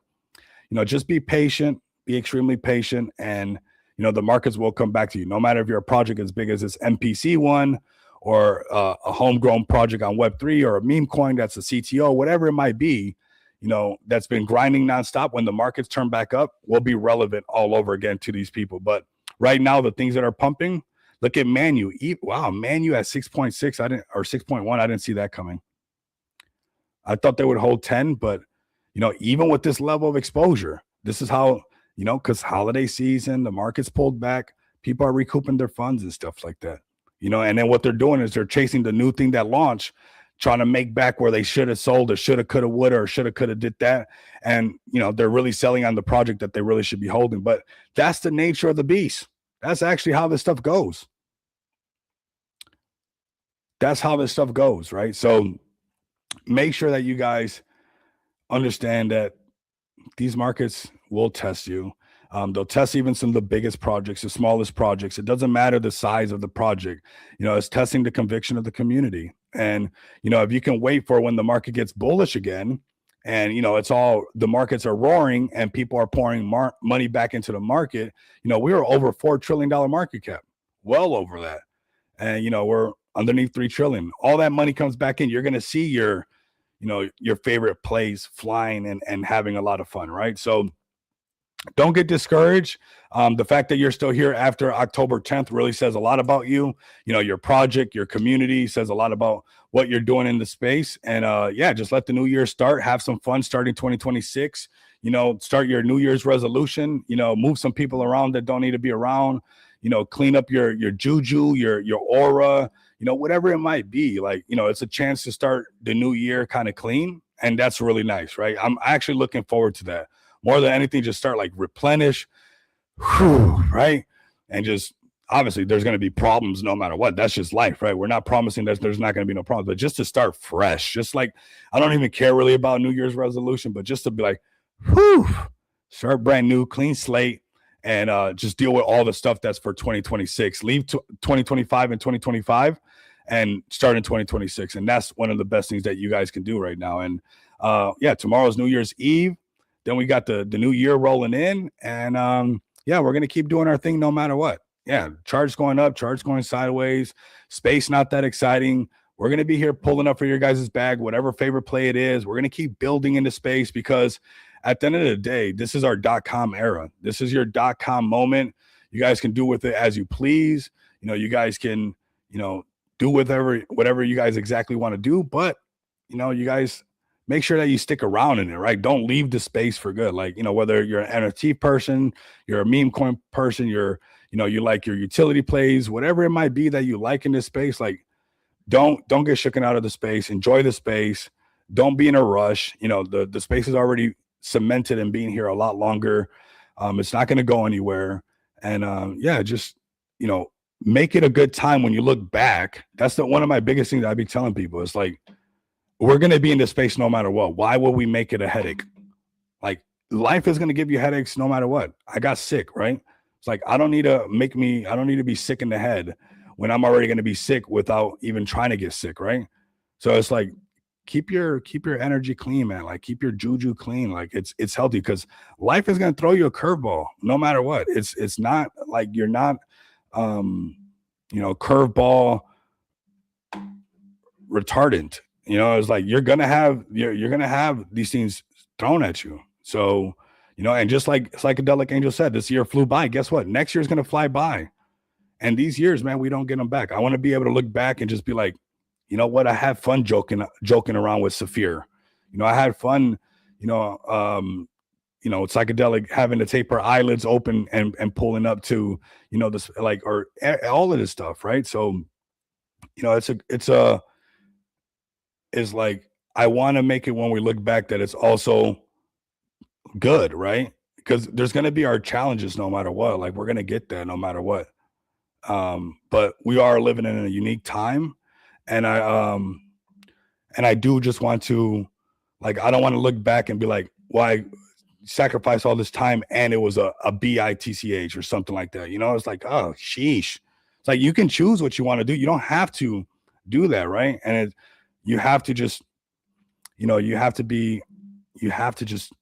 just be patient, be extremely patient. And, the markets will come back to you. No matter if you're a project as big as this MPC one or a homegrown project on Web3 or a meme coin that's a CTO, whatever it might be, that's been grinding nonstop. When the markets turn back up, we'll be relevant all over again to these people. But right now, the things that are pumping, look at Manu. Wow, Manu at 6.6, or 6.1. I didn't see that coming. I thought they would hold 10, but even with this level of exposure, this is how. Because holiday season, the market's pulled back, people are recouping their funds and stuff like that. And then what they're doing is they're chasing the new thing that launched, trying to make back where they should have sold or should have, could have, would have, or should have, could have did that. And, they're really selling on the project that they really should be holding. But that's the nature of the beast. That's actually how this stuff goes. That's how this stuff goes, right? So make sure that you guys understand that these markets will test you. They'll test even some of the biggest projects, the smallest projects. It doesn't matter the size of the project. It's testing the conviction of the community. And, if you can wait for when the market gets bullish again and, it's all the markets are roaring and people are pouring money back into the market, we were over $4 trillion market cap, well over that. And, we're underneath 3 trillion. All that money comes back in. You're going to see your favorite plays flying and having a lot of fun, right? So don't get discouraged. The fact that you're still here after October 10th really says a lot about you. Your project, your community says a lot about what you're doing in the space. And just let the new year start. Have some fun starting 2026. Start your New Year's resolution. Move some people around that don't need to be around. Clean up your juju, your aura. Whatever it might be, it's a chance to start the new year kind of clean. And that's really nice, right? I'm actually looking forward to that. More than anything, just start replenish, right? And just, obviously, there's going to be problems no matter what. That's just life, right? We're not promising that there's not going to be no problems, but just to start fresh, just I don't even care really about New Year's resolution, but just to be start brand new, clean slate, and just deal with all the stuff that's for 2026. Leave 2025 and 2025 and start in 2026. And that's one of the best things that you guys can do right now. And tomorrow's New Year's Eve. Then we got the new year rolling in, and yeah, we're gonna keep doing our thing no matter what. Yeah, charts going up, charts going sideways, space not that exciting. We're gonna be here pulling up for your guys' bag, whatever favorite play it is. We're gonna keep building into space because at the end of the day, this is our .com era. This is your .com moment. You guys can do with it as you please. You know, you guys can, you know, do whatever you guys exactly want to do, but you know, you guys make sure that you stick around in it, right? Don't leave the space for good. Like, you know, whether you're an NFT person, you're a meme coin person, you like your utility plays, whatever it might be that you like in this space, like don't get shooken out of the space. Enjoy the space. Don't be in a rush. You know, the space is already cemented and being here a lot longer. It's not going to go anywhere. And yeah, just, you know, make it a good time when you look back. That's one of my biggest things I'd be telling people. It's like, we're going to be in this space no matter what. Why would we make it a headache? Like, life is going to give you headaches no matter what. I got sick, right? It's like, I don't need to be sick in the head when I'm already going to be sick without even trying to get sick, right? So it's like, keep your energy clean, man. Like, keep your juju clean. Like, it's healthy, because life is going to throw you a curveball no matter what. It's not like you're not, you know, curveball retardant. You know, it's like you're gonna have these things thrown at you. So, you know, and just like Psychedelic Angel said, this year flew by. Guess what? Next year's gonna fly by. And these years, man, we don't get them back. I want to be able to look back and just be like, you know what? I had fun joking around with Saphir. You know, I had fun, you know, Psychedelic having to tape her eyelids open and pulling up to, you know, this, like, or all of this stuff, right? So, you know, it's like, I want to make it when we look back that it's also good, right? Because there's going to be our challenges no matter what. Like, we're going to get there no matter what. But we are living in a unique time, and I do just want to, like, I don't want to look back and be like, why sacrifice all this time and it was a BITCH or something like that. You know, it's like, oh, sheesh. It's like, you can choose what you want to do. You don't have to do that, right? And you have to just, you know, you have to just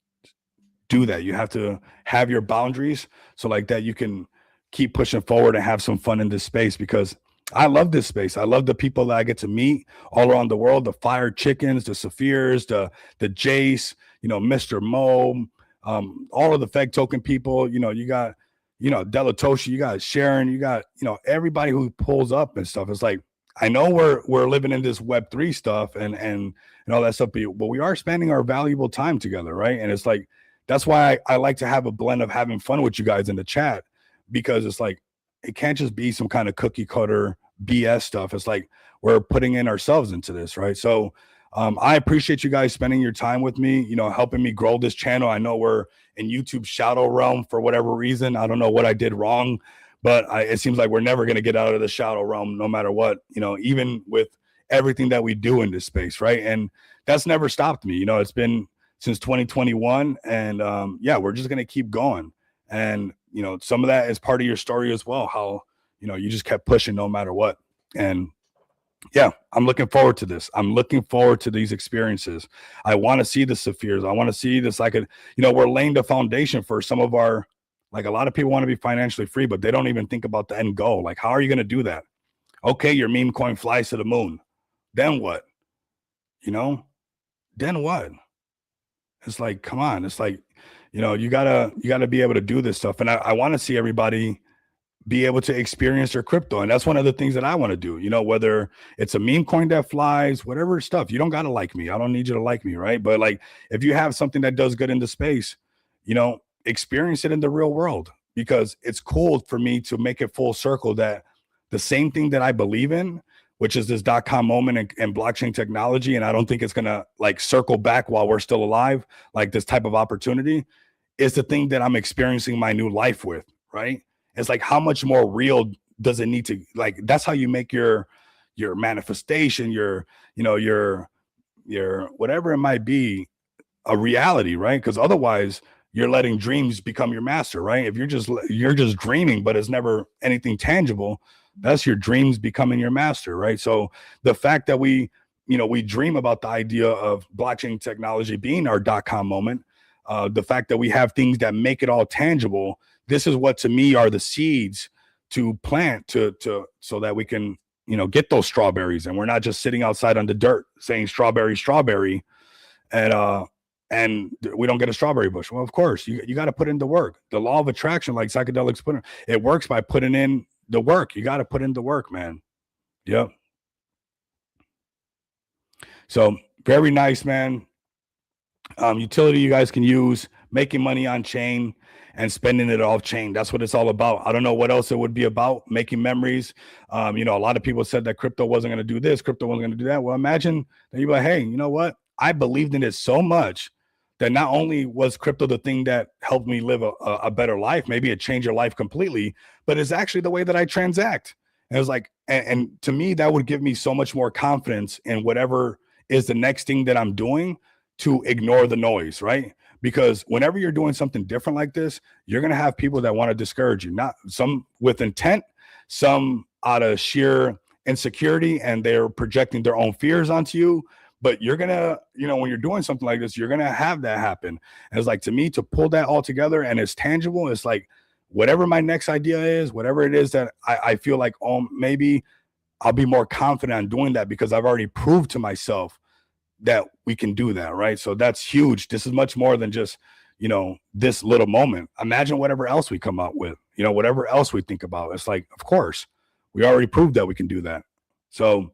do that. You have to have your boundaries, so like that you can keep pushing forward and have some fun in this space, because I love this space. I love the people that I get to meet all around the world, the Fire Chickens, the Saphirs, the Jace, you know, Mr. Mo, all of the Feg Token people. You know, you got, you know, Delatoshi, you got Sharon, you got, you know, everybody who pulls up and stuff. It's like, I know we're living in this Web3 stuff and all that stuff, but we are spending our valuable time together, right? And it's like, that's why I like to have a blend of having fun with you guys in the chat, because it's like, it can't just be some kind of cookie cutter BS stuff. It's like, we're putting in ourselves into this, right? So I appreciate you guys spending your time with me, you know, helping me grow this channel. I know we're in YouTube shadow realm for whatever reason. I don't know what I did wrong, but it seems like we're never going to get out of the shadow realm no matter what, you know, even with everything that we do in this space, right? And that's never stopped me. You know, it's been since 2021, and yeah, we're just going to keep going. And, you know, some of that is part of your story as well, how, you know, you just kept pushing no matter what. And yeah, I'm looking forward to this. I'm looking forward to these experiences. I want to see the Saphirs. I want to see this, like, you know, we're laying the foundation for some of our, like, a lot of people want to be financially free, but they don't even think about the end goal. Like, how are you going to do that? Okay, your meme coin flies to the moon. Then what? You know, then what? It's like, come on. It's like, you know, you gotta be able to do this stuff. And I want to see everybody be able to experience their crypto. And that's one of the things that I want to do, you know, whether it's a meme coin that flies, whatever stuff. You don't got to like me. I don't need you to like me, right? But like, if you have something that does good in the space, you know, experience it in the real world, because it's cool for me to make it full circle that the same thing that I believe in, which is this .com moment and blockchain technology, and I don't think it's going to like circle back while we're still alive, like this type of opportunity, is the thing that I'm experiencing my new life with, right? It's like, how much more real does it need to, like, that's how you make your manifestation, your, you know, your whatever it might be, a reality, right? Because otherwise you're letting dreams become your master, right? If you're just dreaming, but it's never anything tangible, that's your dreams becoming your master, right? So the fact that we dream about the idea of blockchain technology being our .com moment, the fact that we have things that make it all tangible. This is what to me are the seeds to plant to so that we can, you know, get those strawberries, and we're not just sitting outside on the dirt saying strawberry, strawberry, and we don't get a strawberry bush. Well, of course, you got to put in the work. The law of attraction, like psychedelics put in, it works by putting in the work. You got to put in the work, man. Yep. So very nice, man. Utility you guys can use, making money on chain and spending it off chain. That's what it's all about. I don't know what else it would be about, making memories. You know, a lot of people said that crypto wasn't going to do this, crypto wasn't going to do that. Well, imagine that you're like, hey, you know what? I believed in it so much that not only was crypto the thing that helped me live a better life, maybe it changed your life completely, but it's actually the way that I transact. And it was like, and to me, that would give me so much more confidence in whatever is the next thing that I'm doing, to ignore the noise, right? Because whenever you're doing something different like this, you're going to have people that want to discourage you, not some with intent, some out of sheer insecurity, and they're projecting their own fears onto you. But you're going to, you know, when you're doing something like this, you're going to have that happen. And it's like, to me, to pull that all together and it's tangible, it's like, whatever my next idea is, whatever it is that I feel like, oh, maybe I'll be more confident on doing that because I've already proved to myself that we can do that, right? So that's huge. This is much more than just, you know, this little moment. Imagine whatever else we come up with, you know, whatever else we think about. It's like, of course, we already proved that we can do that. So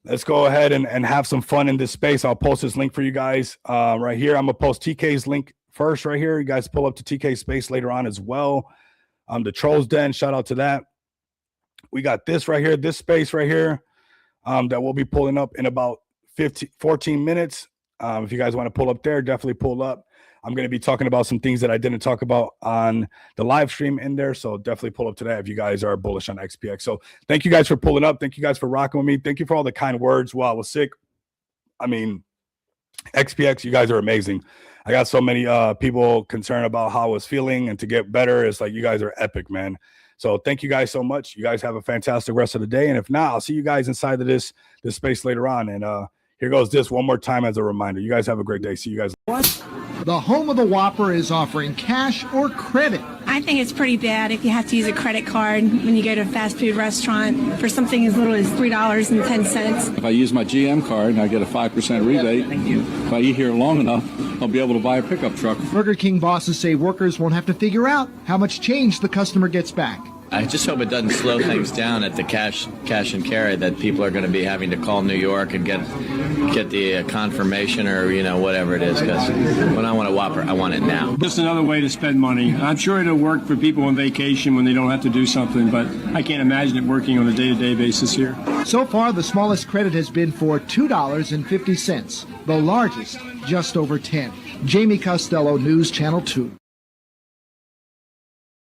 let's go ahead and have some fun in this space. I'll post this link for you guys right here. I'm gonna post TK's link first right here. You guys pull up to TK space later on as well. The Trolls Den, shout out to that. We got this right here, this space right here that we'll be pulling up in about 14 minutes. If you guys want to pull up there, definitely pull up. I'm going to be talking about some things that I didn't talk about on the live stream in there. So definitely pull up to that if you guys are bullish on XPX. So thank you guys for pulling up. Thank you guys for rocking with me. Thank you for all the kind words while I was sick. I mean, XPX, you guys are amazing. I got so many people concerned about how I was feeling and to get better. It's like, you guys are epic, man. So thank you guys so much. You guys have a fantastic rest of the day. And if not, I'll see you guys inside of this space later on. And here goes this one more time as a reminder. You guys have a great day. See you guys. The home of the Whopper is offering cash or credit. I think it's pretty bad if you have to use a credit card when you go to a fast food restaurant for something as little as $3.10. If I use my GM card, I get a 5% rebate. Thank you. If I eat here long enough, I'll be able to buy a pickup truck. Burger King bosses say workers won't have to figure out how much change the customer gets back. I just hope it doesn't slow things down at the cash and carry, that people are going to be having to call New York and get the confirmation or, you know, whatever it is. Because when I want a Whopper, I want it now. Just another way to spend money. I'm sure it'll work for people on vacation when they don't have to do something, but I can't imagine it working on a day-to-day basis here. So far, the smallest credit has been for $2.50. The largest, just over 10. Jamie Costello, News Channel 2.